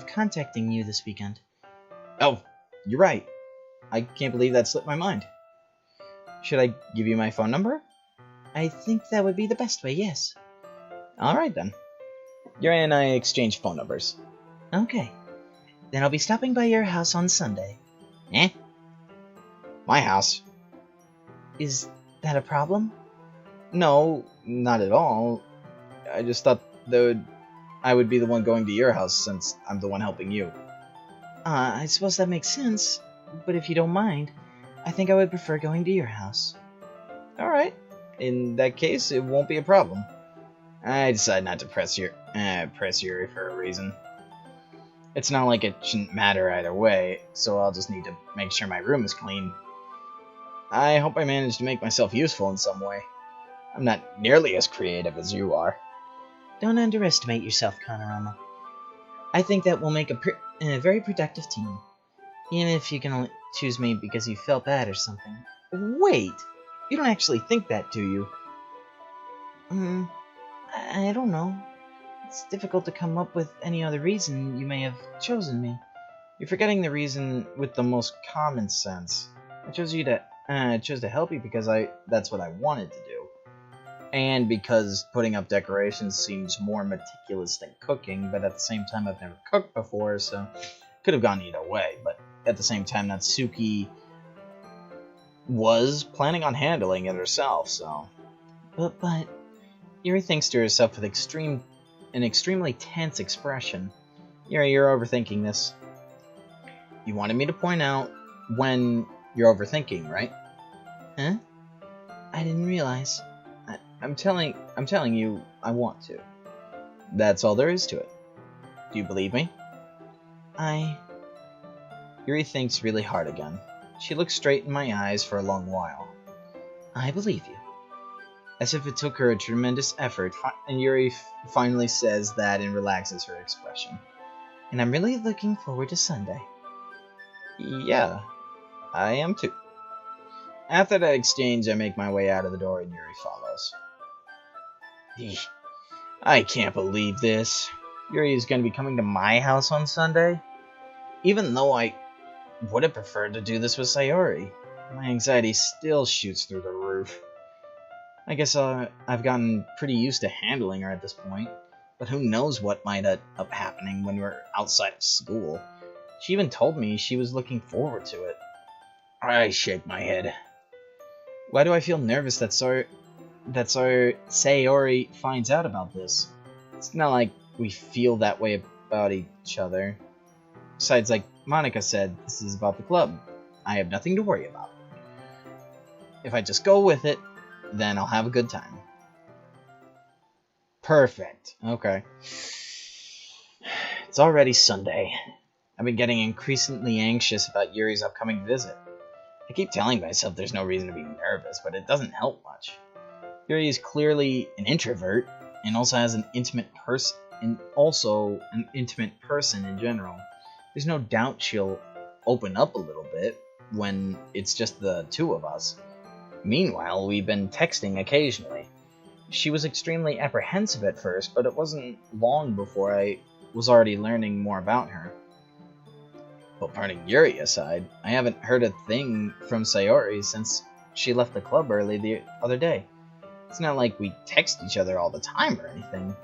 contacting you this weekend. Oh, you're right. I can't believe that slipped my mind. Should I give you my phone number? I think that would be the best way, yes. Alright then. Yuri and I exchange phone numbers. Okay. Then I'll be stopping by your house on Sunday. Eh? My house? Is that a problem? No, not at all. I just thought I would be the one going to your house since I'm the one helping you. I suppose that makes sense, but if you don't mind, I think I would prefer going to your house. Alright. In that case, it won't be a problem. I decided not to press Yuri for a reason. It's not like it shouldn't matter either way, so I'll just need to make sure my room is clean. I hope I managed to make myself useful in some way. I'm not nearly as creative as you are. Don't underestimate yourself, Connorama. I think that we'll make a very productive team. Even if you can only choose me because you felt bad or something. Wait! You don't actually think that, do you? I don't know. It's difficult to come up with any other reason you may have chosen me. You're forgetting the reason with the most common sense. I chose to help you because that's what I wanted to do. And because putting up decorations seems more meticulous than cooking, but at the same time I've never cooked before, so could have gone either way. But at the same time, Natsuki was planning on handling it herself, so... But... Yuri thinks to herself with an extremely tense expression. Yuri, you're overthinking this. You wanted me to point out when you're overthinking, right? Huh? I didn't realize. I'm telling you, I want to. That's all there is to it. Do you believe me? Yuri thinks really hard again. She looks straight in my eyes for a long while. I believe you. As if it took her a tremendous effort, and Yuri finally says that and relaxes her expression. And I'm really looking forward to Sunday. Yeah, I am too. After that exchange, I make my way out of the door and Yuri follows. I can't believe this. Yuri is going to be coming to my house on Sunday? Even though I would have preferred to do this with Sayori, my anxiety still shoots through the roof. I guess I've gotten pretty used to handling her at this point, but who knows what might end up happening when we're outside of school. She even told me she was looking forward to it. I shake my head. Why do I feel nervous that Sayori finds out about this? It's not like we feel that way about each other. Besides, like Monica said, this is about the club. I have nothing to worry about. If I just go with it, then I'll have a good time. Perfect. Okay. It's already Sunday. I've been getting increasingly anxious about Yuri's upcoming visit. I keep telling myself there's no reason to be nervous, but it doesn't help much. Yuri is clearly an introvert, and also has an intimate person, in general. There's no doubt she'll open up a little bit when it's just the two of us. Meanwhile, we've been texting occasionally. She was extremely apprehensive at first, but it wasn't long before I was already learning more about her. But putting Yuri aside, I haven't heard a thing from Sayori since she left the club early the other day. It's not like we text each other all the time or anything,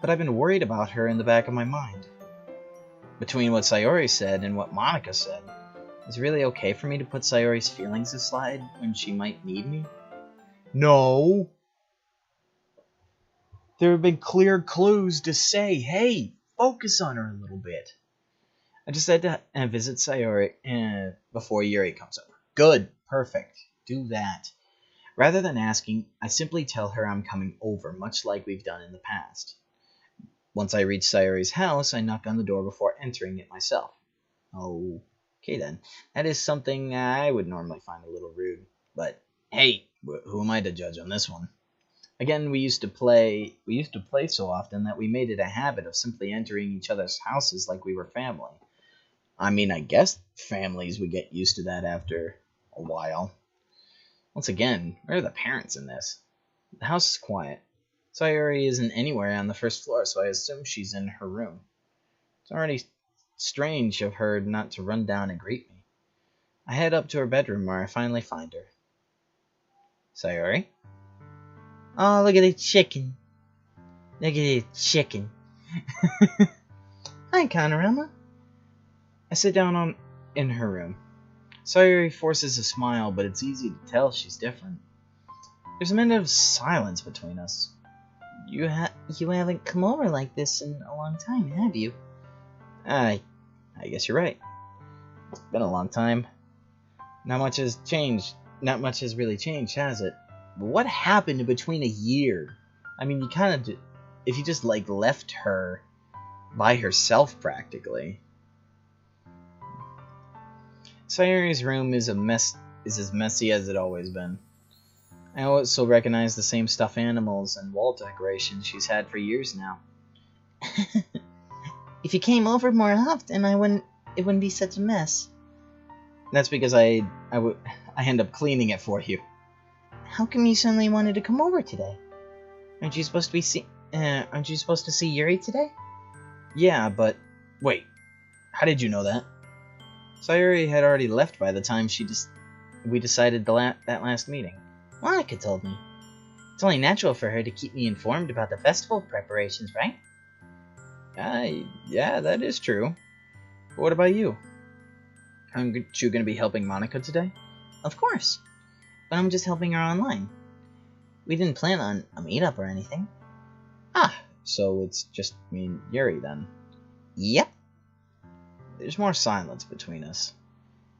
but I've been worried about her in the back of my mind. Between what Sayori said and what Monica said, is it really okay for me to put Sayori's feelings aside when she might need me? No! There have been clear clues to say, hey, focus on her a little bit. I just had to visit Sayori before Yuri comes over. Good. Perfect. Do that. Rather than asking, I simply tell her I'm coming over, much like we've done in the past. Once I reach Sayori's house, I knock on the door before entering it myself. Okay then. That is something I would normally find a little rude. But hey, who am I to judge on this one? Again, we used to play so often that we made it a habit of simply entering each other's houses like we were family. I mean, I guess families would get used to that after a while. Once again, where are the parents in this? The house is quiet. Sayori isn't anywhere on the first floor, so I assume she's in her room. It's already strange of her not to run down and greet me. I head up to her bedroom where I finally find her. Sayori? Oh, look at the chicken. Look at the chicken. Hi, Connorama. I sit down in her room. Sayori forces a smile, but it's easy to tell she's different. There's a minute of silence between us. You haven't come over like this in a long time, have you? I guess you're right. It's been a long time. Not much has changed. Not much has really changed, has it? But what happened in between a year? I mean, you kind of... If you just, like, left her by herself, practically. Sayori's room is as messy as it always been. I also recognize the same stuffed animals and wall decorations she's had for years now. If you came over more often, it wouldn't be such a mess. That's because I end up cleaning it for you. How come you suddenly wanted to come over today? Aren't you supposed to see Yuri today? Yeah, but wait. How did you know that? Sayori had already left by the time we decided that last meeting. Monica told me. It's only natural for her to keep me informed about the festival preparations, right? Yeah, that is true. But what about you? Aren't you going to be helping Monica today? Of course. But I'm just helping her online. We didn't plan on a meetup or anything. Ah, so it's just me and Yuri then. Yep. There's more silence between us.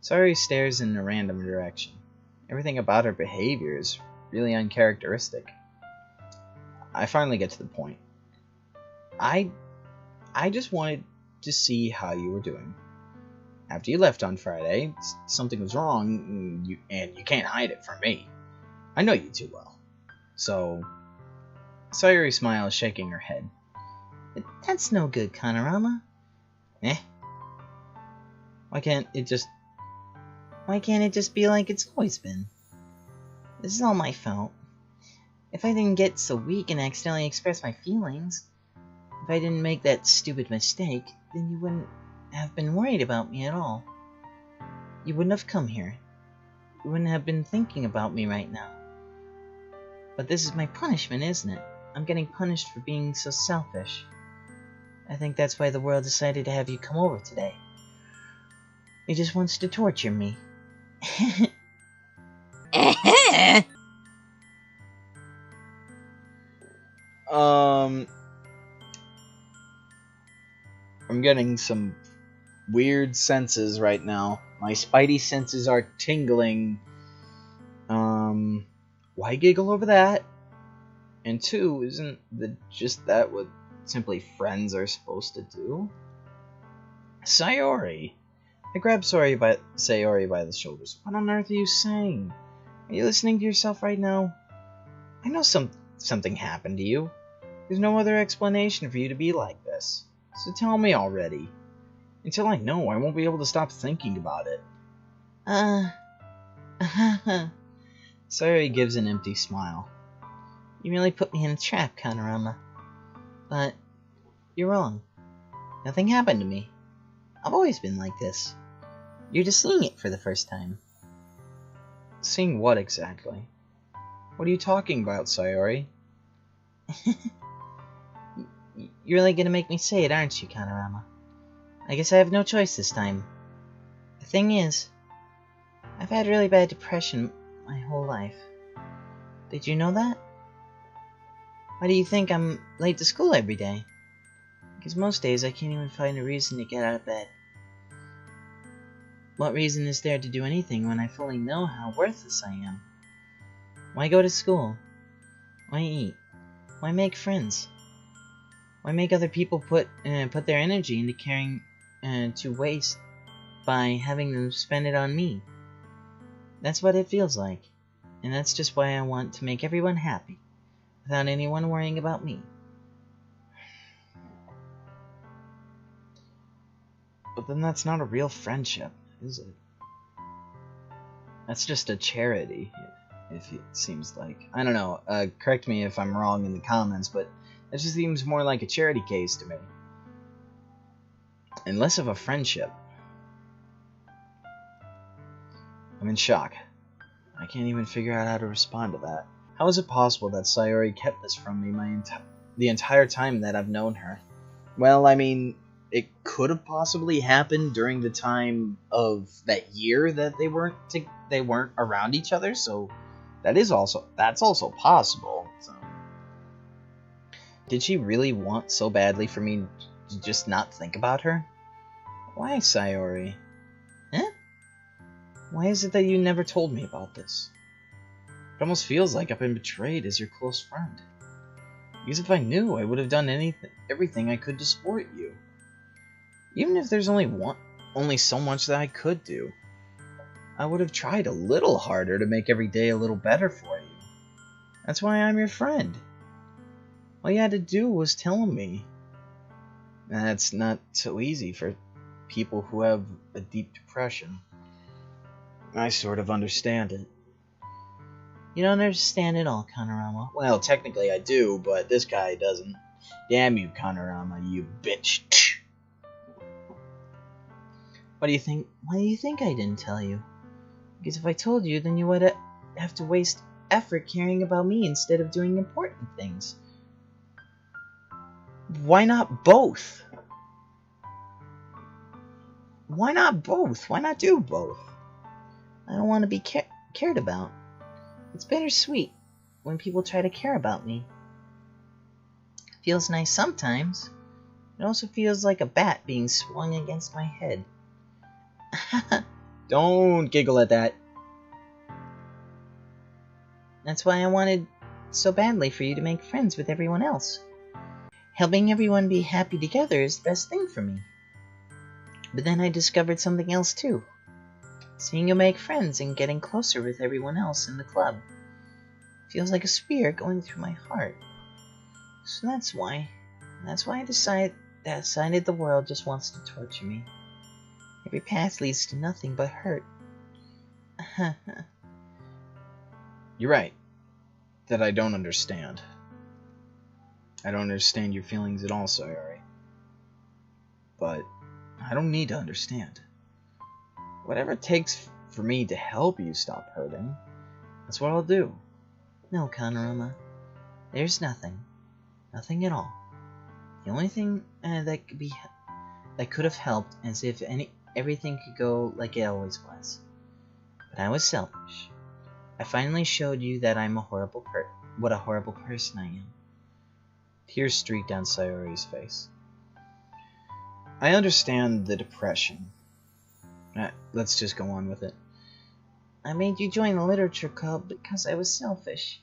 Sayori stares in a random direction. Everything about her behavior is really uncharacteristic. I finally get to the point. I just wanted to see how you were doing. After you left on Friday, something was wrong, and you can't hide it from me. I know you too well. So, Sayori smiles, shaking her head. That's no good, Connorama. Why can't it just be like it's always been? This is all my fault. If I didn't get so weak and accidentally express my feelings, if I didn't make that stupid mistake, then you wouldn't have been worried about me at all. You wouldn't have come here. You wouldn't have been thinking about me right now. But this is my punishment, isn't it? I'm getting punished for being so selfish. I think that's why the world decided to have you come over today. It just wants to torture me. I'm getting some weird senses right now. My spidey senses are tingling. Why giggle over that? And two, isn't just that what simply friends are supposed to do? Sayori! I grab Sayori by the shoulders. What on earth are you saying? Are you listening to yourself right now? I know something happened to you. There's no other explanation for you to be like this. So tell me already. Until I know, I won't be able to stop thinking about it. Sayori gives an empty smile. You really put me in a trap, Connorama. But you're wrong. Nothing happened to me. I've always been like this. You're just seeing it for the first time. Seeing what exactly? What are you talking about, Sayori? You're really gonna make me say it, aren't you, Connorama? I guess I have no choice this time. The thing is, I've had really bad depression my whole life. Did you know that? Why do you think I'm late to school every day? Because most days I can't even find a reason to get out of bed. What reason is there to do anything when I fully know how worthless I am? Why go to school? Why eat? Why make friends? Why make other people put their energy into caring to waste by having them spend it on me? That's what it feels like, and that's just why I want to make everyone happy, without anyone worrying about me. But then that's not a real friendship, is it? That's just a charity, if it seems like. I don't know, correct me if I'm wrong in the comments, but it just seems more like a charity case to me. And less of a friendship. I'm in shock. I can't even figure out how to respond to that. How is it possible that Sayori kept this from me the entire time that I've known her? Well, I mean, it could have possibly happened during the time of that year that they weren't around each other. So that's also possible. So Did she really want so badly for me to just not think about her? Why, Sayori? Huh? Why is it that you never told me about this? It almost feels like I've been betrayed as your close friend. Because if I knew, I would have done everything I could to support you. Even if there's only so much that I could do, I would have tried a little harder to make every day a little better for you. That's why I'm your friend. All you had to do was tell me. That's not so easy for people who have a deep depression. I sort of understand it. You don't understand at all, Connorama. Well, technically I do, but this guy doesn't. Damn you, Connorama, you bitch. What do you think? Why do you think I didn't tell you? Because if I told you, then you would have to waste effort caring about me instead of doing important things. Why not both? Why not both? Why not do both? I don't want to be cared about. It's bittersweet when people try to care about me. It feels nice sometimes. It also feels like a bat being swung against my head. Don't giggle at that. That's why I wanted so badly for you to make friends with everyone else. Helping everyone be happy together is the best thing for me. But then I discovered something else too. Seeing you make friends and getting closer with everyone else in the club feels like a spear going through my heart. So that's why I decided the world just wants to torture me. Every path leads to nothing but hurt. You're right. That I don't understand. I don't understand your feelings at all, Sayori. But I don't need to understand. Whatever it takes for me to help you stop hurting, that's what I'll do. No, Connorama. There's nothing. Nothing at all. The only thing that could have helped is if everything could go like it always was. But I was selfish. I finally showed you that I'm what a horrible person I am. Tears streaked down Sayori's face. I understand the depression. Let's just go on with it. I made you join the literature club because I was selfish.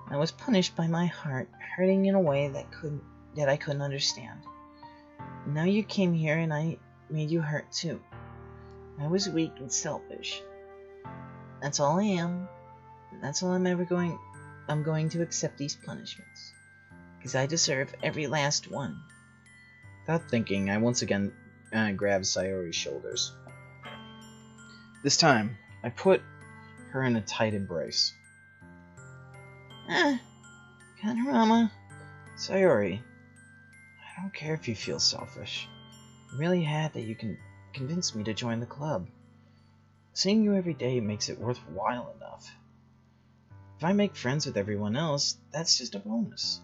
I was punished by my heart, hurting in a way that I couldn't understand. And now you came here and I made you hurt too. I was weak and selfish. That's all I am. That's all I'm going to accept these punishments. Because I deserve every last one. Without thinking, I once again grabbed Sayori's shoulders. This time, I put her in a tight embrace. Connorama. Sayori, I don't care if you feel selfish. I'm really glad that you can convince me to join the club. Seeing you every day makes it worthwhile enough. If I make friends with everyone else, that's just a bonus.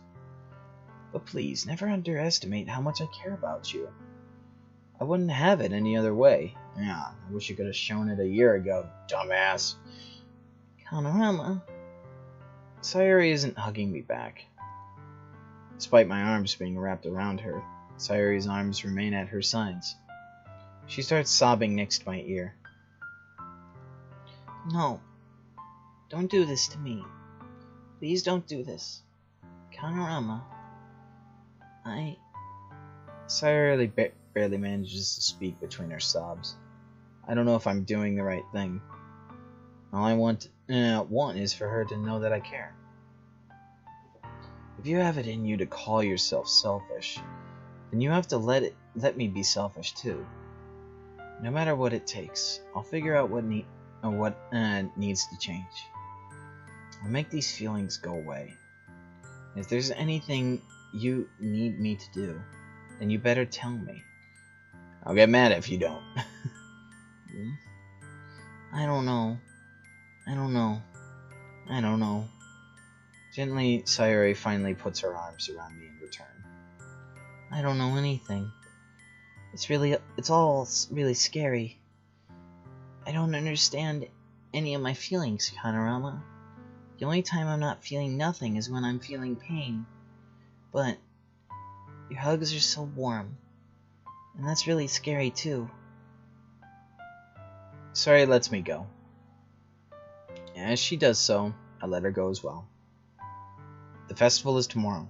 But please, never underestimate how much I care about you. I wouldn't have it any other way. Yeah, I wish you could have shown it a year ago, dumbass. Connorama. Sayori isn't hugging me back. Despite my arms being wrapped around her, Sayori's arms remain at her sides. She starts sobbing next to my ear. No. Don't do this to me. Please don't do this. Connorama. Sayori barely manages to speak between her sobs. I don't know if I'm doing the right thing. All I want is for her to know that I care. If you have it in you to call yourself selfish, then you have to let me be selfish too. No matter what it takes, I'll figure out what needs to change. I'll make these feelings go away. If there's anything you need me to do, then you better tell me. I'll get mad if you don't. I don't know. Gently, Sayori finally puts her arms around me in return. I don't know anything. It's all really scary. I don't understand any of my feelings, Connorama. The only time I'm not feeling nothing is when I'm feeling pain. But your hugs are so warm. And that's really scary too. Sayori lets me go. As she does so, I let her go as well. The festival is tomorrow.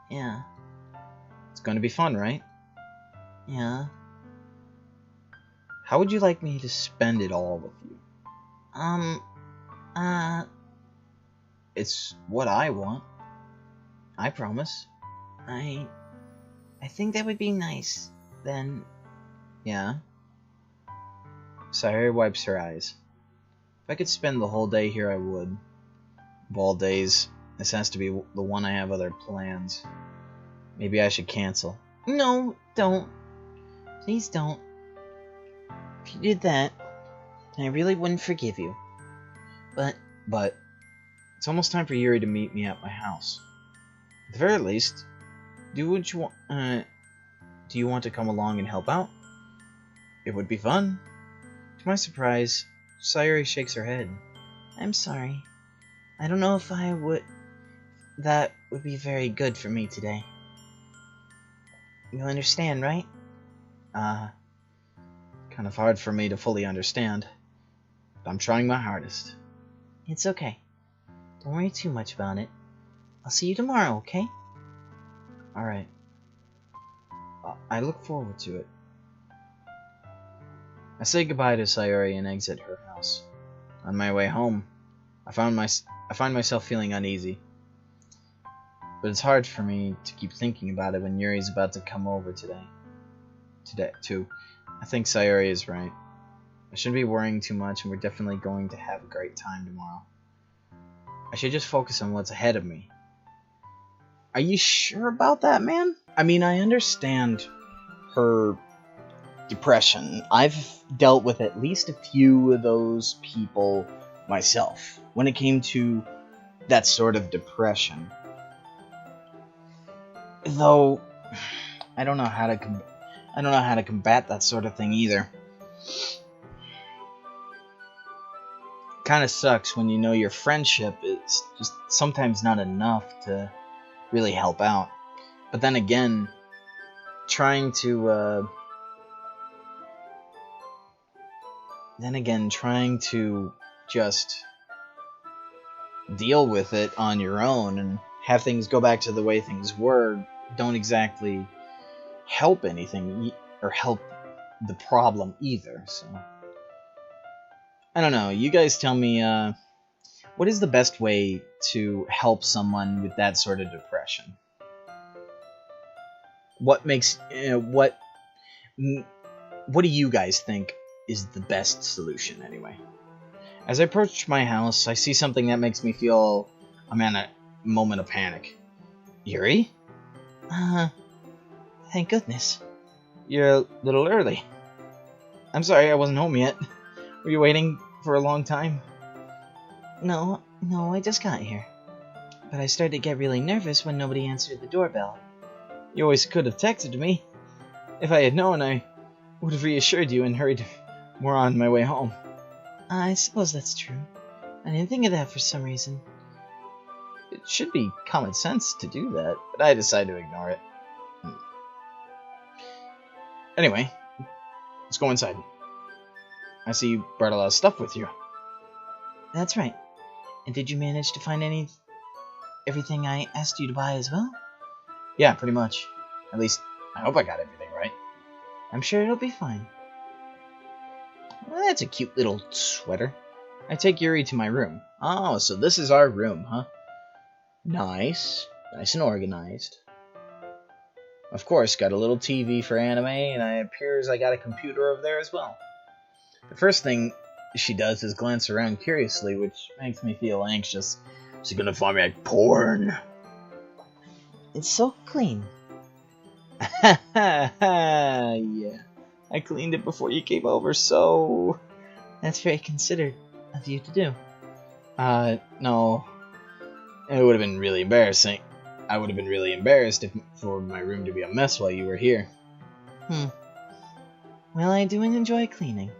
Yeah. It's going to be fun, right? Yeah. How would you like me to spend it all with you? It's what I want. I promise. I think that would be nice, then. Yeah? Sayori wipes her eyes. If I could spend the whole day here, I would. Of all days, this has to be the one I have other plans. Maybe I should cancel. No, don't. Please don't. If you did that, I really wouldn't forgive you. But it's almost time for Yuri to meet me at my house. At the very least, do what you want. Do you want to come along and help out? It would be fun. To my surprise, Sayori shakes her head. I'm sorry. I don't know if that would be very good for me today. You understand, right? Kind of hard for me to fully understand. But I'm trying my hardest. It's okay. Don't worry too much about it. I'll see you tomorrow, okay? Alright. I look forward to it. I say goodbye to Sayori and exit her house. On my way home, I find myself feeling uneasy. But it's hard for me to keep thinking about it when Yuri's about to come over today. Too. I think Sayori is right. I shouldn't be worrying too much, and we're definitely going to have a great time tomorrow. I should just focus on what's ahead of me. Are you sure about that, man? I mean, I understand her depression. I've dealt with at least a few of those people myself when it came to that sort of depression. Though I don't know how to combat that sort of thing either. Kind of sucks when you know your friendship is just sometimes not enough to really help out. But then again, trying to just deal with it on your own and have things go back to the way things were don't exactly help anything or help the problem either. So I don't know. You guys tell me, what is the best way to help someone with that sort of depression? What makes what do you guys think is the best solution anyway? As I approach my house, I see something that makes me feel I'm in a moment of panic. Yuri? Thank goodness. You're a little early. I'm sorry I wasn't home yet. Were you waiting for a long time? No, I just got here. But I started to get really nervous when nobody answered the doorbell. You always could have texted me. If I had known, I would have reassured you and hurried more on my way home. I suppose that's true. I didn't think of that for some reason. It should be common sense to do that, but I decided to ignore it. Anyway, let's go inside. I see you brought a lot of stuff with you. That's right. And did you manage to find everything I asked you to buy as well? Yeah, pretty much. At least, I hope I got everything right. I'm sure it'll be fine. Well, that's a cute little sweater. I take Yuri to my room. Oh, so this is our room, huh? Nice. Nice and organized. Of course, got a little TV for anime, and it appears I got a computer over there as well. The first thing she does is glance around curiously, which makes me feel anxious. She's gonna find me like porn. It's so clean. Yeah. I cleaned it before you came over, so... That's very considerate of you to do. No. It would have been really embarrassing. I would have been really embarrassed for my room to be a mess while you were here. Well, I do enjoy cleaning.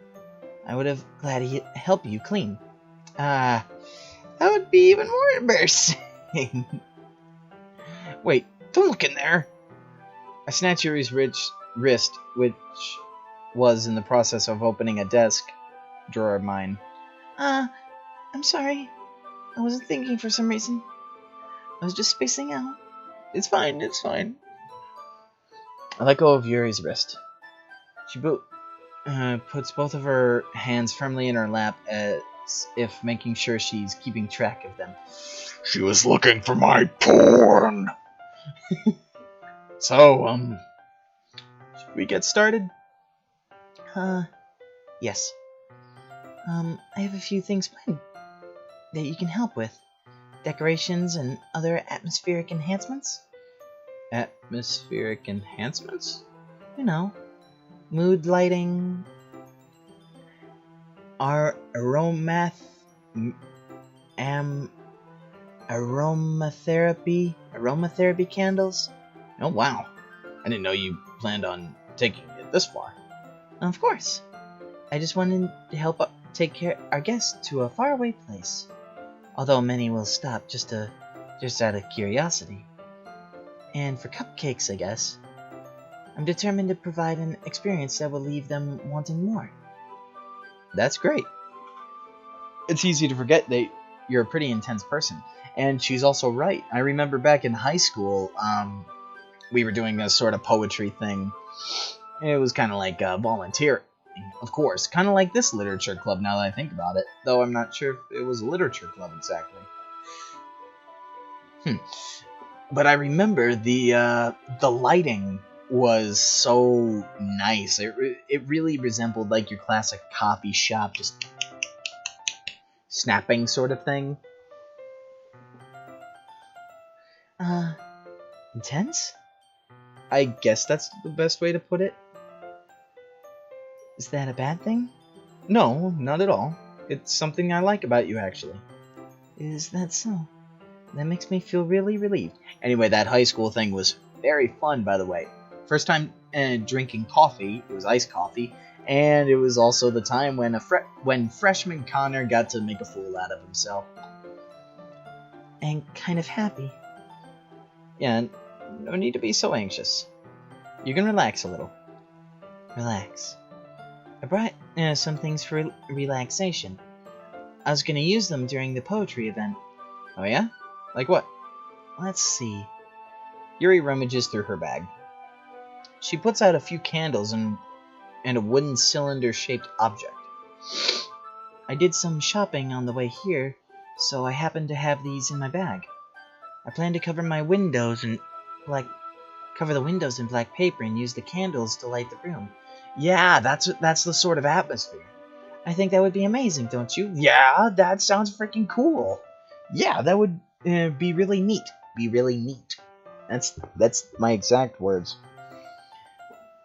I would have gladly help you clean. That would be even more embarrassing. Wait, don't look in there. I snatched Yuri's wrist, which was in the process of opening a desk drawer of mine. I'm sorry. I wasn't thinking for some reason. I was just spacing out. It's fine, it's fine. I let go of Yuri's wrist. She puts both of her hands firmly in her lap as if making sure she's keeping track of them. She was looking for my porn. So, should we get started? Yes. I have a few things planned that you can help with. Decorations and other atmospheric enhancements. Atmospheric enhancements? You know, mood lighting, our aromatherapy candles. Oh, wow. I didn't know you planned on taking it this far. Of course. I just wanted to help take care our guests to a faraway place. Although many will stop just out of curiosity. And for cupcakes, I guess, I'm determined to provide an experience that will leave them wanting more. That's great. It's easy to forget that you're a pretty intense person. And she's also right. I remember back in high school, we were doing a sort of poetry thing. It was kind of like volunteering, of course. Kind of like this literature club now that I think about it. Though I'm not sure if it was a literature club exactly. But I remember the lighting was so nice. It really resembled like your classic coffee shop, just snapping sort of thing. Intense? I guess that's the best way to put it. Is that a bad thing? No, not at all. It's something I like about you, actually. Is that so? That makes me feel really relieved. Anyway, that high school thing was very fun, by the way. First time drinking coffee, it was iced coffee, and it was also the time when freshman Connor got to make a fool out of himself. And kind of happy. Yeah, no need to be so anxious. You can relax a little. Relax. I brought some things for relaxation. I was going to use them during the poetry event. Oh yeah? Like what? Let's see. Yuri rummages through her bag. She puts out a few candles and a wooden cylinder-shaped object. I did some shopping on the way here, so I happen to have these in my bag. I plan to cover the windows in black paper and use the candles to light the room. Yeah, that's the sort of atmosphere. I think that would be amazing, don't you? Yeah, that sounds freaking cool. Yeah, that would be really neat. Be really neat. That's my exact words.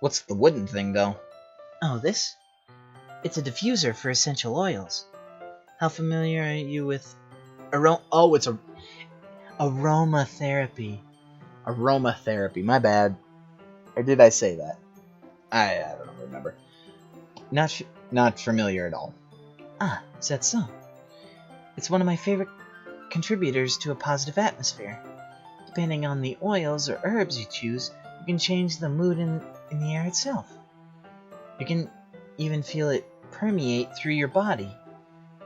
What's the wooden thing, though? Oh, this? It's a diffuser for essential oils. How familiar are you with it's aromatherapy? Aromatherapy, my bad. Or did I say that? I don't remember. Not familiar at all. Ah, is that so? It's one of my favorite contributors to a positive atmosphere. Depending on the oils or herbs you choose, you can change the mood in the air itself. You can even feel it permeate through your body.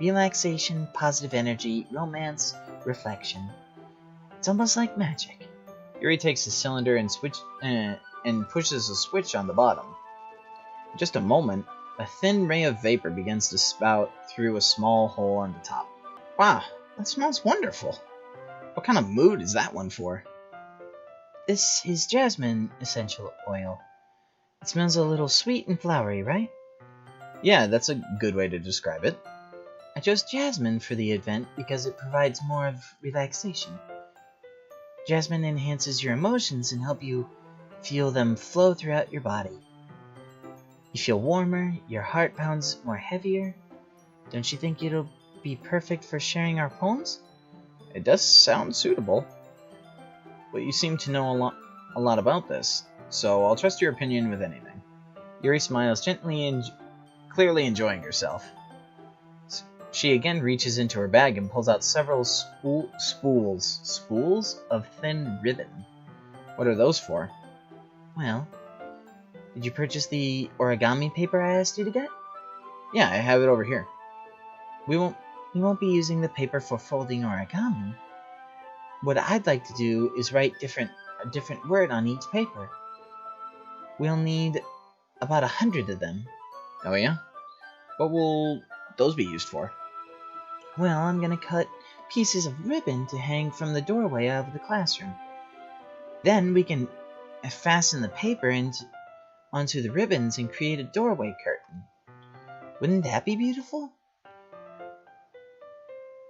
Relaxation, positive energy, romance, reflection. It's almost like magic. Yuri takes the cylinder and pushes a switch on the bottom. In just a moment, a thin ray of vapor begins to spout through a small hole on the top. Wow, that smells wonderful. What kind of mood is that one for? This is jasmine essential oil. It smells a little sweet and flowery, right? Yeah, that's a good way to describe it. I chose jasmine for the event because it provides more of relaxation. Jasmine enhances your emotions and help you feel them flow throughout your body. You feel warmer, your heart pounds more heavier. Don't you think it'll be perfect for sharing our poems? It does sound suitable. But you seem to know a lot about this, so I'll trust your opinion with anything. Yuri smiles gently and clearly enjoying herself. She again reaches into her bag and pulls out several spools of thin ribbon. What are those for? Well, did you purchase the origami paper I asked you to get? Yeah, I have it over here. We won't be using the paper for folding origami. What I'd like to do is write a different word on each paper. We'll need about 100 of them. Oh yeah? What will those be used for? Well, I'm gonna cut pieces of ribbon to hang from the doorway of the classroom. Then we can fasten the paper onto the ribbons and create a doorway curtain. Wouldn't that be beautiful?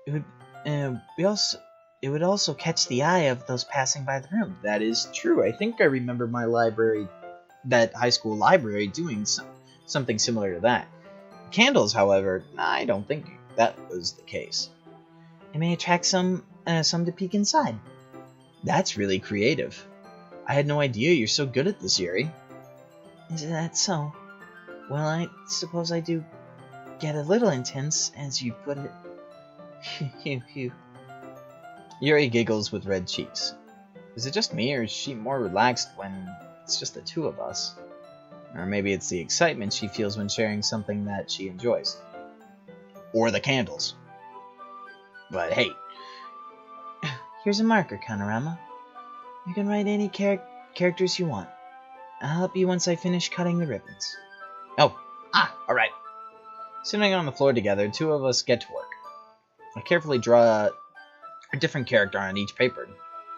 It would also catch the eye of those passing by the room. That is true. I think I remember that high school library, doing something similar to that. Candles, however, I don't think that was the case. It may attract some to peek inside. That's really creative. I had no idea you're so good at this, Yuri. Is that so? Well, I suppose I do get a little intense, as you put it. Phew. Yuri giggles with red cheeks. Is it just me, or is she more relaxed when it's just the two of us? Or maybe it's the excitement she feels when sharing something that she enjoys. Or the candles. But hey. Here's a marker, Connorama. You can write any characters you want. I'll help you once I finish cutting the ribbons. Alright. Sitting on the floor together, two of us get to work. I carefully draw a different character on each paper,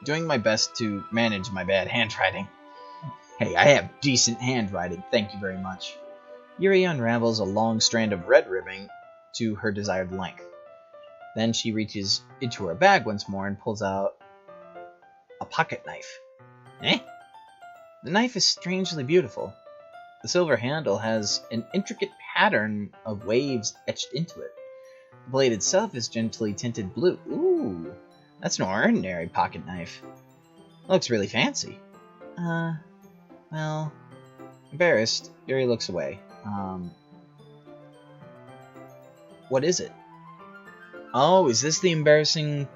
doing my best to manage my bad handwriting. Hey, I have decent handwriting, thank you very much. Yuri unravels a long strand of red ribbon to her desired length. Then she reaches into her bag once more and pulls out a pocket knife. The knife is strangely beautiful. The silver handle has an intricate pattern of waves etched into it. The blade itself is gently tinted blue. Ooh, that's no ordinary pocket knife. Looks really fancy. Well... Embarrassed, Yuri looks away. What is it? Oh, is this the embarrassing,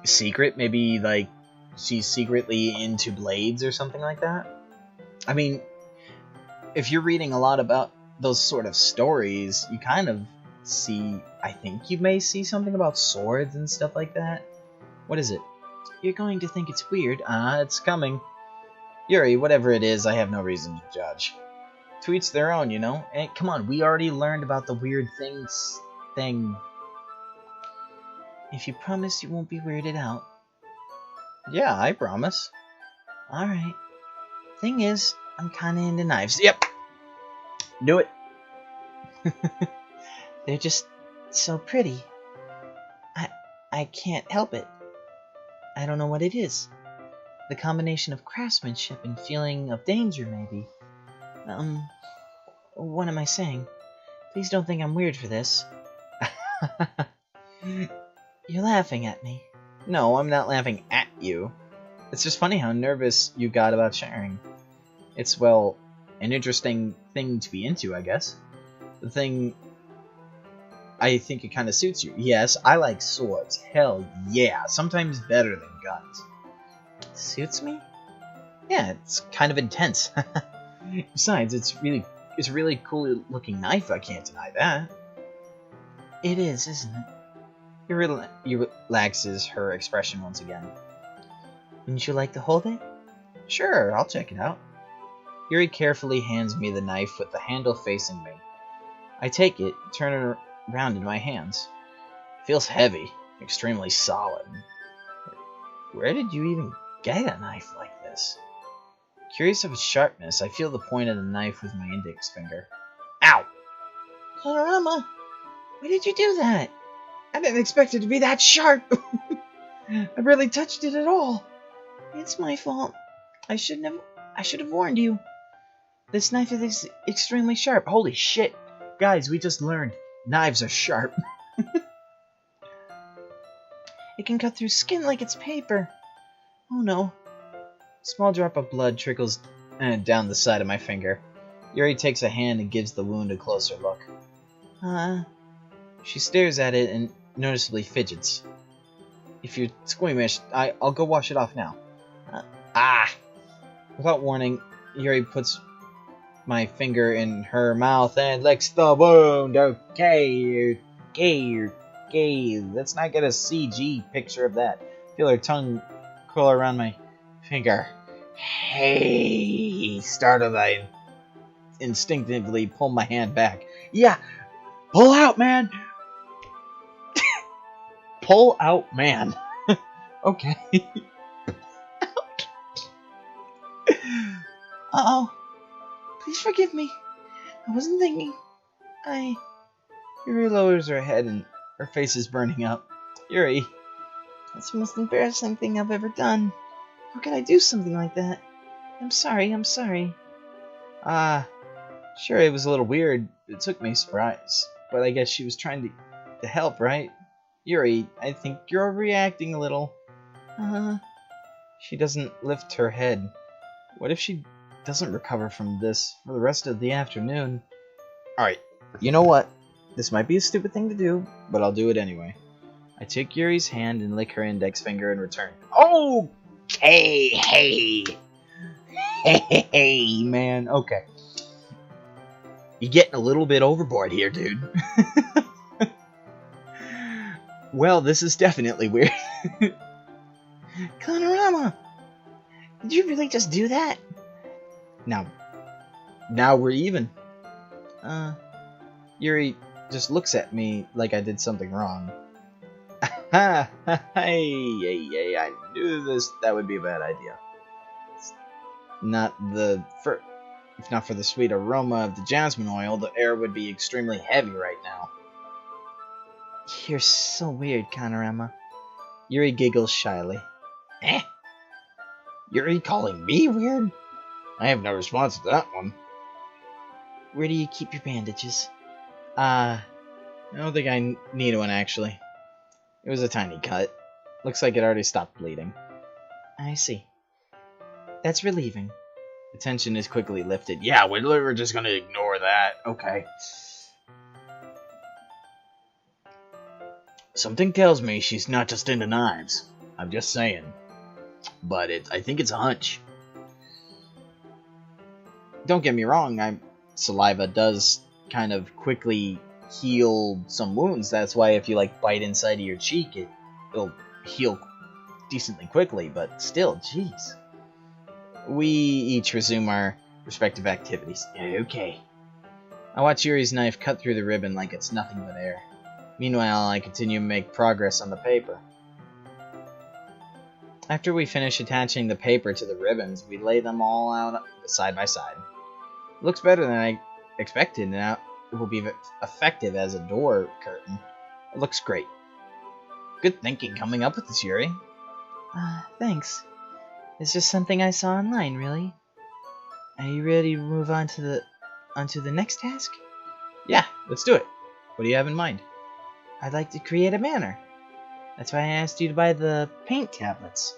secret? Maybe, like, she's secretly into blades or something like that? I mean, if you're reading a lot about those sort of stories, you kind of see, I think you may see something about swords and stuff like that. What is it? You're going to think it's weird. It's coming. Yuri, whatever it is, I have no reason to judge. To each their own, you know? And come on, we already learned about the weird thing. If you promise you won't be weirded out. Yeah, I promise. Alright. Thing is, I'm kinda into knives. Yep. Do it. They're just so pretty. I can't help it. I don't know what it is. The combination of craftsmanship and feeling of danger, maybe. What am I saying? Please don't think I'm weird for this. You're laughing at me. No, I'm not laughing at you. It's just funny how nervous you got about sharing. It's, well, an interesting thing to be into, I guess. The thing... I think it kind of suits you. Yes, I like swords. Hell yeah. Sometimes better than guns. Suits me? Yeah, it's kind of intense. Besides, it's a really cool looking knife, I can't deny that. It is, isn't it? He relaxes her expression once again. Wouldn't you like to hold it? Sure, I'll check it out. Yuri carefully hands me the knife with the handle facing me. I take it, turn it around in my hands. It feels heavy, extremely solid. Where did you even get a knife like this? Curious of its sharpness, I feel the point of the knife with my index finger. Ow! Connorama, why did you do that? I didn't expect it to be that sharp. I barely touched it at all. It's my fault. I should have warned you. This knife is extremely sharp. Holy shit! Guys, we just learned knives are sharp. It can cut through skin like it's paper. Oh no. A small drop of blood trickles down the side of my finger. Yuri takes a hand and gives the wound a closer look. She stares at it and noticeably fidgets. If you're squeamish, I'll go wash it off now. Without warning, Yuri puts my finger in her mouth and licks the wound. Okay. Let's not get a CG picture of that. Feel her tongue curl around my finger. Hey, startled, I instinctively pull my hand back. Yeah, pull out, man. Pull out, man. Okay. Uh-oh. Please forgive me. I wasn't thinking. Yuri lowers her head and her face is burning up. Yuri. That's the most embarrassing thing I've ever done. How could I do something like that? I'm sorry. Sure, it was a little weird. It took me by surprise. But I guess she was trying to help, right? Yuri, I think you're reacting a little. She doesn't lift her head. What if she doesn't recover from this for the rest of the afternoon? Alright, you know what? This might be a stupid thing to do, but I'll do it anyway. I take Yuri's hand and lick her index finger in return. Okay, hey, man, okay. You're getting a little bit overboard here, dude. Well, this is definitely weird. Connorama! Did you really just do that? Now we're even. Yuri just looks at me like I did something wrong. Hey, I knew that would be a bad idea. If not for the sweet aroma of the jasmine oil, the air would be extremely heavy right now. You're so weird, Connorama. Yuri giggles shyly. Yuri calling me weird? I have no response to that one. Where do you keep your bandages? I don't think I need one, actually. It was a tiny cut. Looks like it already stopped bleeding. I see. That's relieving. The tension is quickly lifted. Yeah, we're just gonna ignore that. Okay. Something tells me she's not just into knives. I'm just saying. But I think it's a hunch. Don't get me wrong, saliva does kind of quickly heal some wounds. That's why if you bite inside of your cheek, it'll heal decently quickly. But still, jeez. We each resume our respective activities. Okay. I watch Yuri's knife cut through the ribbon like it's nothing but air. Meanwhile, I continue to make progress on the paper. After we finish attaching the paper to the ribbons, we lay them all out side by side. It looks better than I expected, and now it will be effective as a door curtain. It looks great. Good thinking coming up with this, Yuri. Thanks. It's just something I saw online, really. Are you ready to move on to the next task? Yeah, let's do it. What do you have in mind? I'd like to create a banner. That's why I asked you to buy the paint tablets.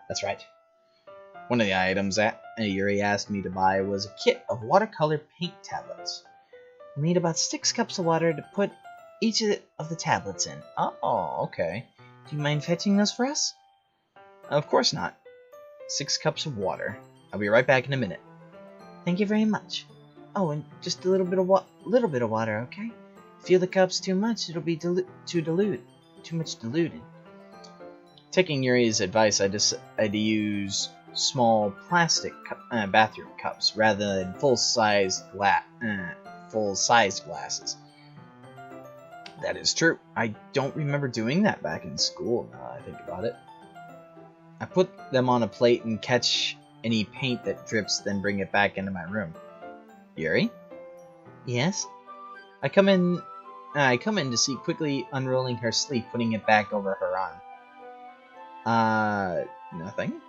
That's right. One of the items that Yuri asked me to buy was a kit of watercolor paint tablets. We'll need about 6 cups of water to put each of the tablets in. Oh, okay. Do you mind fetching those for us? Of course not. 6 cups of water. I'll be right back in a minute. Thank you very much. Oh, and just a little bit of water, okay? If you fill the cups too much, it'll be too much diluted. Taking Yuri's advice, I decided to use small plastic bathroom cups rather than full-sized glasses. That is true. I don't remember doing that back in school, now that I think about it. I put them on a plate and catch any paint that drips, then bring it back into my room. Yuri? Yes? I come in to see quickly unrolling her sleeve, putting it back over her arm. Nothing?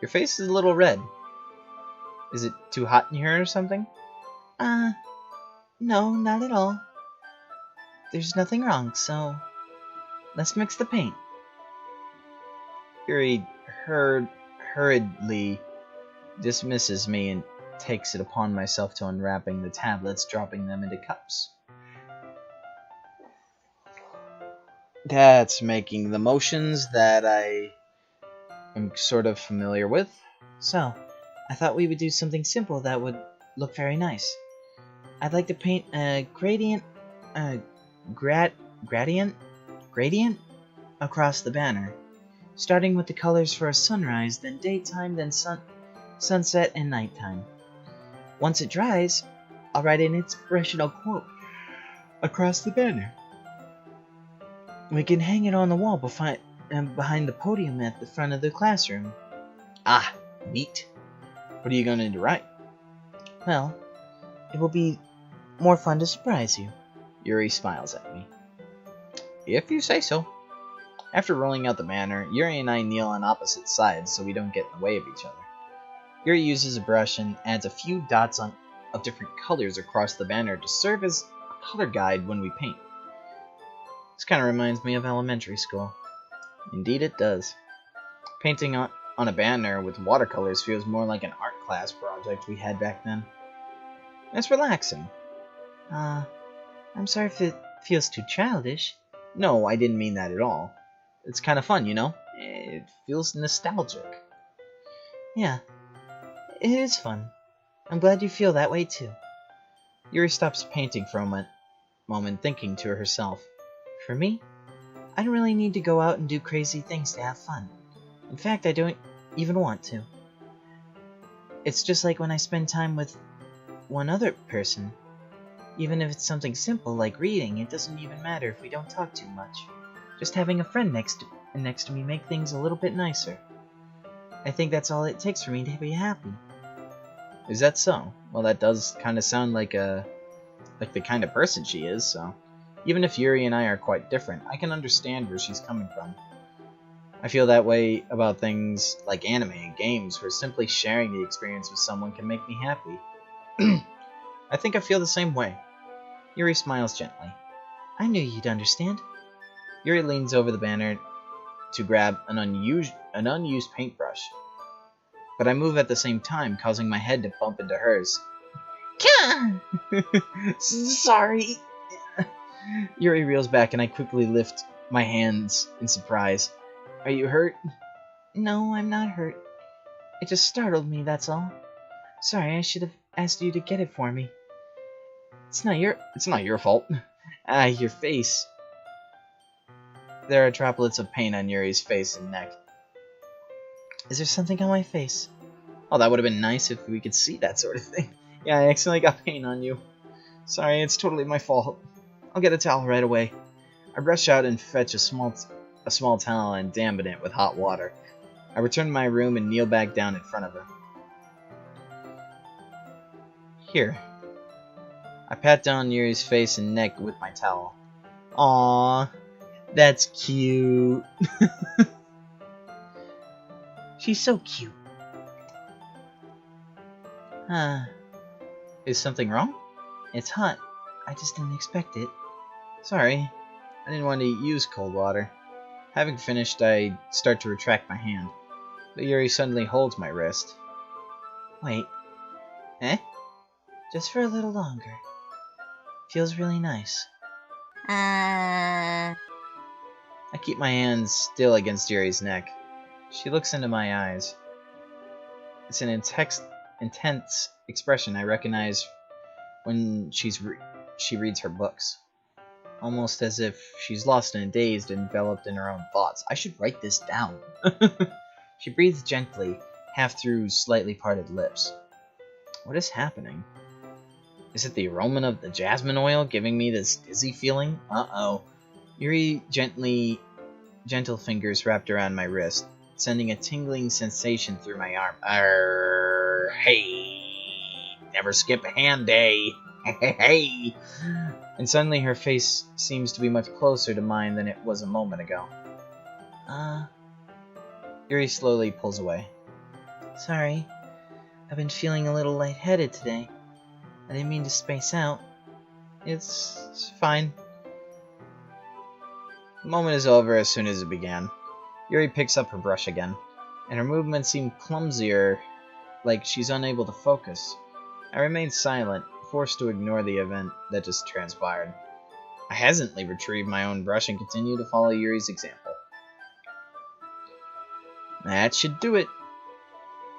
Your face is a little red. Is it too hot in here or something? No, not at all. There's nothing wrong, so let's mix the paint. Yuri hurriedly dismisses me and takes it upon myself to unwrapping the tablets, dropping them into cups. That's making the motions that I am sort of familiar with. So, I thought we would do something simple that would look very nice. I'd like to paint a gradient across the banner, starting with the colors for a sunrise, then daytime, then sunset and nighttime. Once it dries, I'll write an inspirational quote across the banner. We can hang it on the wall behind the podium at the front of the classroom. Ah, neat. What are you going to write? Well, it will be more fun to surprise you. Yuri smiles at me. If you say so. After rolling out the banner, Yuri and I kneel on opposite sides so we don't get in the way of each other. Yuri uses a brush and adds a few dots of different colors across the banner to serve as a color guide when we paint. This kind of reminds me of elementary school. Indeed it does. Painting on a banner with watercolors feels more like an art class project we had back then. It's relaxing. I'm sorry if it feels too childish. No, I didn't mean that at all. It's kind of fun, you know? It feels nostalgic. Yeah, it is fun. I'm glad you feel that way too. Yuri stops painting for a moment, thinking to herself. For me, I don't really need to go out and do crazy things to have fun. In fact, I don't even want to. It's just like when I spend time with one other person. Even if it's something simple like reading, it doesn't even matter if we don't talk too much. Just having a friend next to me make things a little bit nicer. I think that's all it takes for me to be happy. Is that so? Well, that does kind of sound like the kind of person she is, so... Even if Yuri and I are quite different, I can understand where she's coming from. I feel that way about things like anime and games, where simply sharing the experience with someone can make me happy. I think I feel the same way. Yuri smiles gently. I knew you'd understand. Yuri leans over the banner to grab an unused paintbrush. But I move at the same time, causing my head to bump into hers. Sorry. Yuri reels back and I quickly lift my hands in surprise. Are you hurt? No, I'm not hurt. It just startled me, that's all. Sorry, I should have asked you to get it for me. It's not your fault. Ah, your face. There are droplets of paint on Yuri's face and neck. Is there something on my face? Oh, that would have been nice if we could see that sort of thing. Yeah, I accidentally got paint on you. Sorry, it's totally my fault. I'll get a towel right away. I rush out and fetch a small towel and dampen it with hot water. I return to my room and kneel back down in front of her. Here. I pat down Yuri's face and neck with my towel. Aww, that's cute. She's so cute. Is something wrong? It's hot. I just didn't expect it. Sorry, I didn't want to use cold water. Having finished, I start to retract my hand, but Yuri suddenly holds my wrist. Wait. Eh? Just for a little longer. Feels really nice. I keep my hands still against Yuri's neck. She looks into my eyes. It's an intense expression I recognize when she reads her books. Almost as if she's lost and dazed and enveloped in her own thoughts. I should write this down. She breathes gently, half through slightly parted lips. What is happening? Is it the aroma of the jasmine oil giving me this dizzy feeling? Uh-oh. Yuri gentle fingers wrapped around my wrist, sending a tingling sensation through my arm. Hey, never skip a hand day. Hey. And suddenly her face seems to be much closer to mine than it was a moment ago. Yuri slowly pulls away. Sorry. I've been feeling a little lightheaded today. I didn't mean to space out. It's fine. The moment is over as soon as it began. Yuri picks up her brush again, and her movements seem clumsier like she's unable to focus. I remain silent, forced to ignore the event that just transpired. I hesitantly retrieve my own brush and continue to follow Yuri's example. That should do it.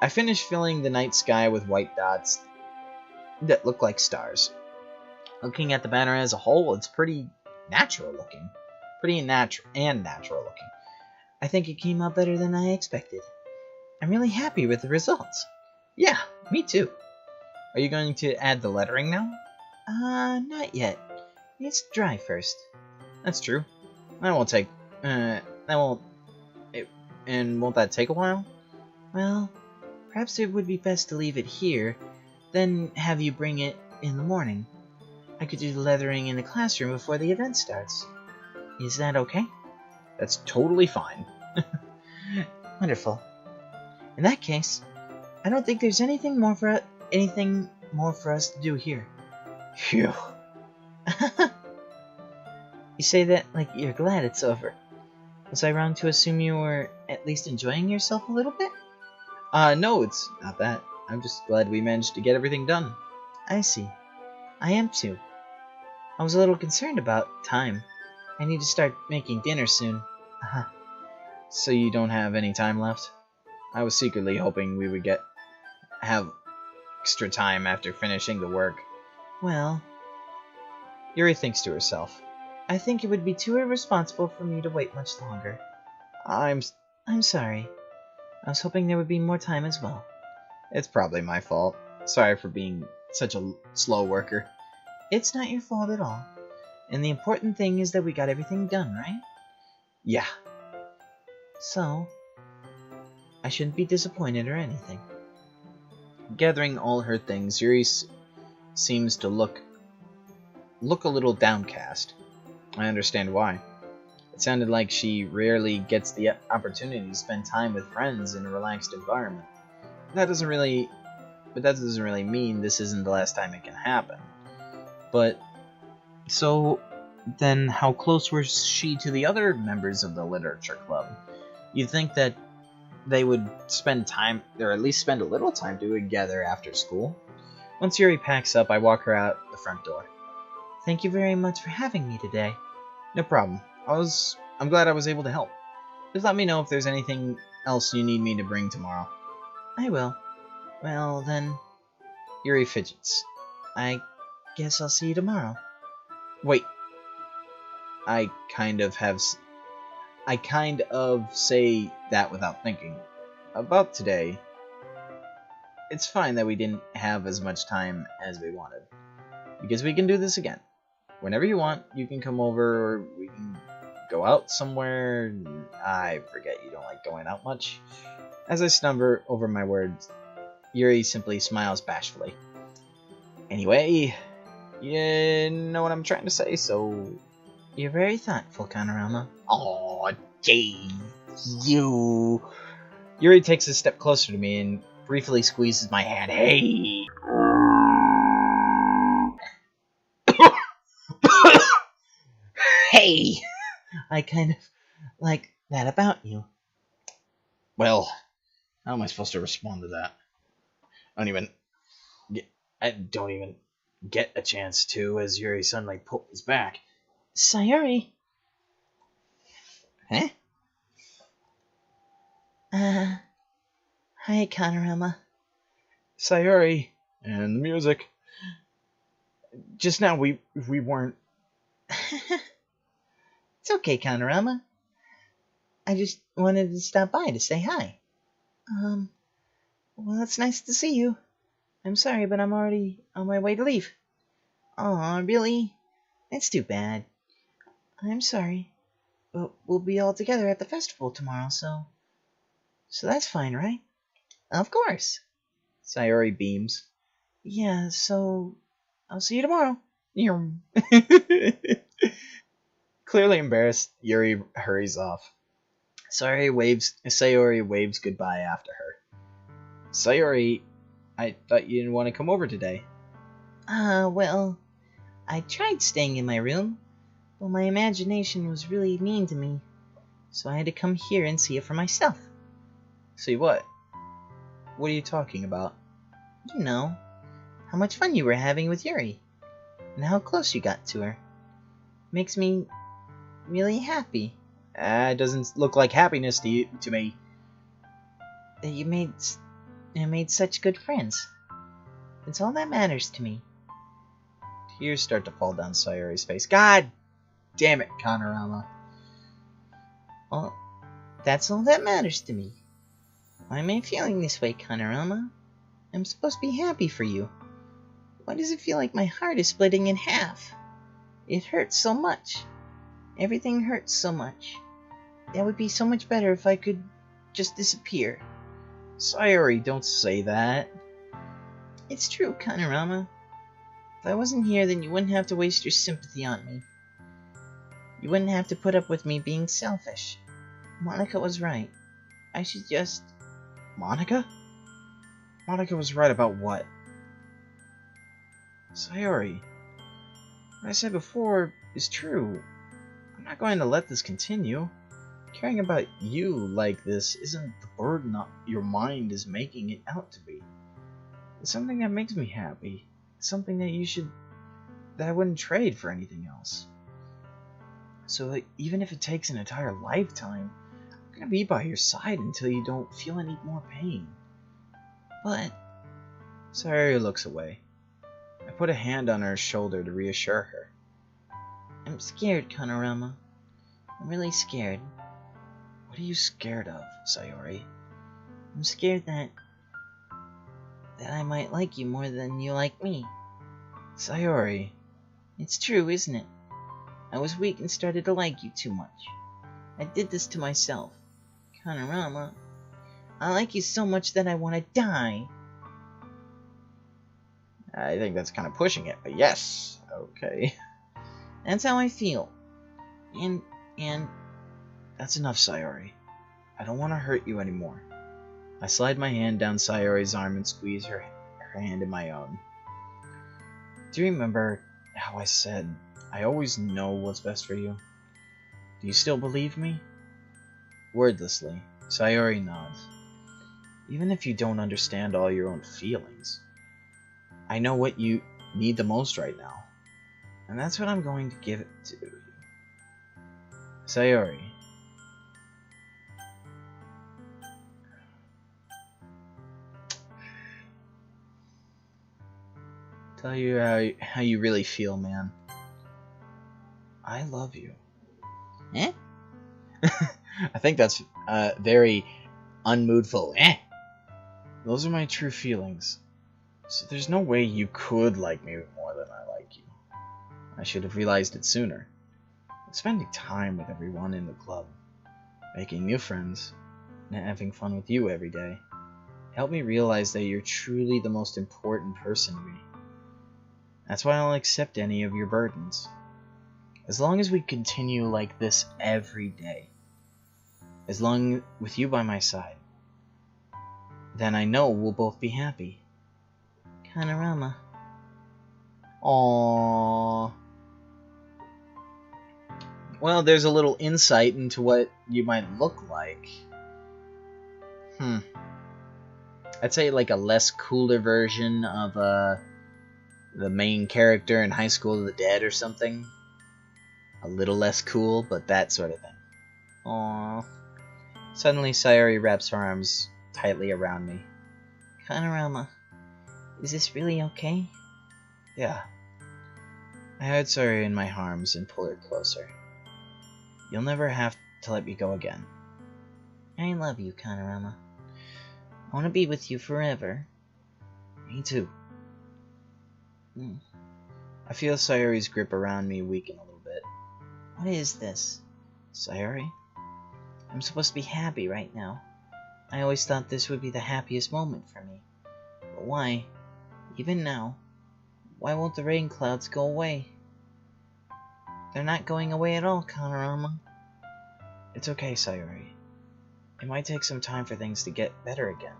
I finish filling the night sky with white dots that look like stars. Looking at the banner as a whole, it's pretty natural looking. Natural looking. I think it came out better than I expected. I'm really happy with the results. Yeah, me too. Are you going to add the lettering now? Not yet. It needs to dry first. That's true. That won't take... won't that take a while? Well, perhaps it would be best to leave it here, then have you bring it in the morning. I could do the lettering in the classroom before the event starts. Is that okay? That's totally fine. Wonderful. In that case, I don't think there's anything more for us to do here. Phew. You say that like you're glad it's over. Was I wrong to assume you were at least enjoying yourself a little bit? No, it's not that. I'm just glad we managed to get everything done. I see. I am too. I was a little concerned about time. I need to start making dinner soon. So you don't have any time left? I was secretly hoping we would have extra time after finishing the work. Well, Yuri thinks to herself. I think it would be too irresponsible for me to wait much longer. I'm sorry. I was hoping there would be more time as well. It's probably my fault. Sorry for being such a slow worker. It's not your fault at all. And the important thing is that we got everything done, right? Yeah. So, I shouldn't be disappointed or anything. Gathering all her things, Yuri seems to look a little downcast. I understand why. It sounded like she rarely gets the opportunity to spend time with friends in a relaxed environment. That doesn't really mean this isn't the last time it can happen. But, so, then how close was she to the other members of the literature club? You'd think that they would spend time, or at least spend a little time together after school. Once Yuri packs up, I walk her out the front door. Thank you very much for having me today. No problem. I'm glad I was able to help. Just let me know if there's anything else you need me to bring tomorrow. I will. Well, then... Yuri fidgets. I guess I'll see you tomorrow. Wait. I kind of say that without thinking. About today. It's fine that we didn't have as much time as we wanted. Because we can do this again. Whenever you want, you can come over, or we can go out somewhere. I forget you don't like going out much. As I stumble over my words, Yuri simply smiles bashfully. Anyway, you know what I'm trying to say, so... You're very thoughtful, Connorama. Aw, gee, you... Yuri takes a step closer to me and briefly squeezes my hand. Hey! Hey! I kind of like that about you. Well, how am I supposed to respond to that? I don't even get a chance to, as Yuri suddenly pulls back. Sayori! Huh? Hi, Connorama. Sayori, and the music. Just now we weren't... It's okay, Connorama. I just wanted to stop by to say hi. Well, it's nice to see you. I'm sorry, but I'm already on my way to leave. Aw, really? That's too bad. I'm sorry, but we'll be all together at the festival tomorrow, so that's fine, right? Of course. Sayori beams. Yeah, so I'll see you tomorrow. Clearly embarrassed, Yuri hurries off. Sayori waves goodbye after her. Sayori, I thought you didn't want to come over today. Well, I tried staying in my room, but my imagination was really mean to me, so I had to come here and see it for myself. See what? What are you talking about? You know, how much fun you were having with Yuri, and how close you got to her. Makes me really happy. It doesn't look like happiness to me. That you made such good friends. It's all that matters to me. Tears start to fall down Sayori's face. God damn it, Connorama. Well, that's all that matters to me. Why am I feeling this way, Connorama? I'm supposed to be happy for you. Why does it feel like my heart is splitting in half? It hurts so much. Everything hurts so much. That would be so much better if I could just disappear. Sayori, don't say that. It's true, Connorama. If I wasn't here, then you wouldn't have to waste your sympathy on me. You wouldn't have to put up with me being selfish. Monica was right. I should just... Monica? Monica was right about what? Sayori, what I said before is true. I'm not going to let this continue. Caring about you like this isn't the burden your mind is making it out to be. It's something that makes me happy. It's something that I wouldn't trade for anything else. So even if it takes an entire lifetime, I'm gonna be by your side until you don't feel any more pain. But... Sayori looks away. I put a hand on her shoulder to reassure her. I'm scared, Connorama. I'm really scared. What are you scared of, Sayori? I'm scared that I might like you more than you like me. Sayori. It's true, isn't it? I was weak and started to like you too much. I did this to myself. Connorama, I like you so much that I want to die. I think that's kind of pushing it, but yes. Okay. That's how I feel. And... That's enough, Sayori. I don't want to hurt you anymore. I slide my hand down Sayori's arm and squeeze her hand in my own. Do you remember how I said, I always know what's best for you? Do you still believe me? Wordlessly, Sayori nods. Even if you don't understand all your own feelings, I know what you need the most right now. And that's what I'm going to give it to you. Sayori. Tell you how you really feel, man. I love you. Eh? I think that's very unmoodful. Eh? Those are my true feelings. So there's no way you could like me more than I like you. I should have realized it sooner. Spending time with everyone in the club, making new friends, and having fun with you every day helped me realize that you're truly the most important person to me. That's why I'll accept any of your burdens. As long as we continue like this every day, as long with you by my side, then I know we'll both be happy. Connorama. Aww. Well, there's a little insight into what you might look like. I'd say like a less cooler version of the main character in High School of the Dead or something. A little less cool, but that sort of thing. Aww. Suddenly, Sayori wraps her arms tightly around me. Connorama, is this really okay? Yeah. I hide Sayori in my arms and pull her closer. You'll never have to let me go again. I love you, Connorama. I want to be with you forever. Me too. I feel Sayori's grip around me weaken a little bit. What is this? Sayori? I'm supposed to be happy right now. I always thought this would be the happiest moment for me. But why? Even now, why won't the rain clouds go away? They're not going away at all, Connorama. It's okay, Sayori. It might take some time for things to get better again.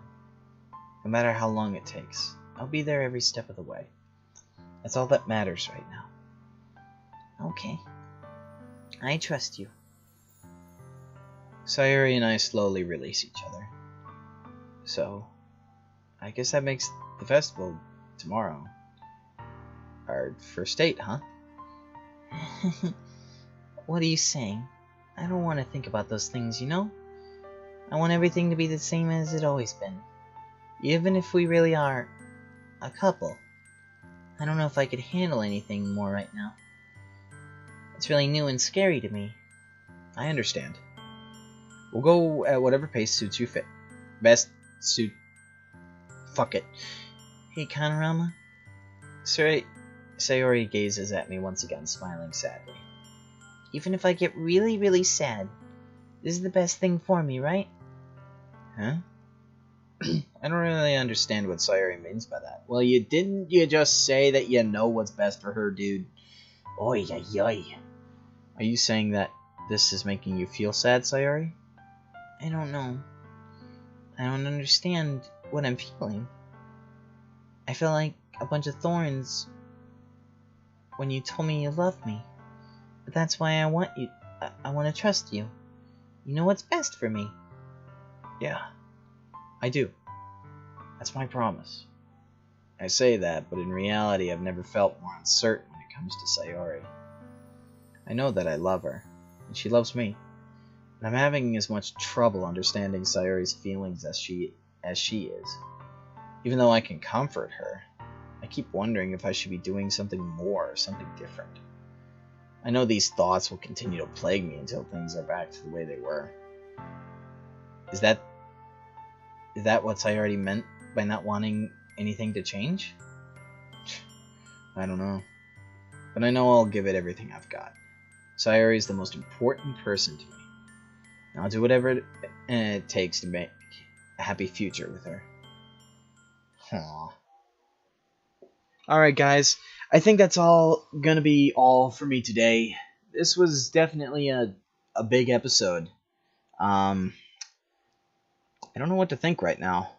No matter how long it takes, I'll be there every step of the way. That's all that matters right now. Okay. I trust you. Sayori and I slowly release each other. So, I guess that makes the festival tomorrow our first date, huh? What are you saying? I don't want to think about those things, you know? I want everything to be the same as it always been. Even if we really are a couple. I don't know if I could handle anything more right now. It's really new and scary to me. I understand. We'll go at whatever pace suits you fit. Best suit. Fuck it. Hey, Connorama? Sayori gazes at me once again, smiling sadly. Even if I get really, really sad, this is the best thing for me, right? Huh? I don't really understand what Sayori means by that. Well, you just say that you know what's best for her, dude? Oy, oy, oy. Are you saying that this is making you feel sad, Sayori? I don't know. I don't understand what I'm feeling. I feel like a bunch of thorns when you told me you loved me. But that's why I want you. I want to trust you. You know what's best for me. Yeah, I do. That's my promise. I say that, but in reality I've never felt more uncertain when it comes to Sayori. I know that I love her, and she loves me. And I'm having as much trouble understanding Sayori's feelings as she is. Even though I can comfort her, I keep wondering if I should be doing something more, something different. I know these thoughts will continue to plague me until things are back to the way they were. Is that what Sayori meant by not wanting anything to change? I don't know. But I know I'll give it everything I've got. Sayori is the most important person to me. And I'll do whatever it takes to make a happy future with her. Aww. Alright, guys. I think that's gonna be all for me today. This was definitely a big episode. I don't know what to think right now.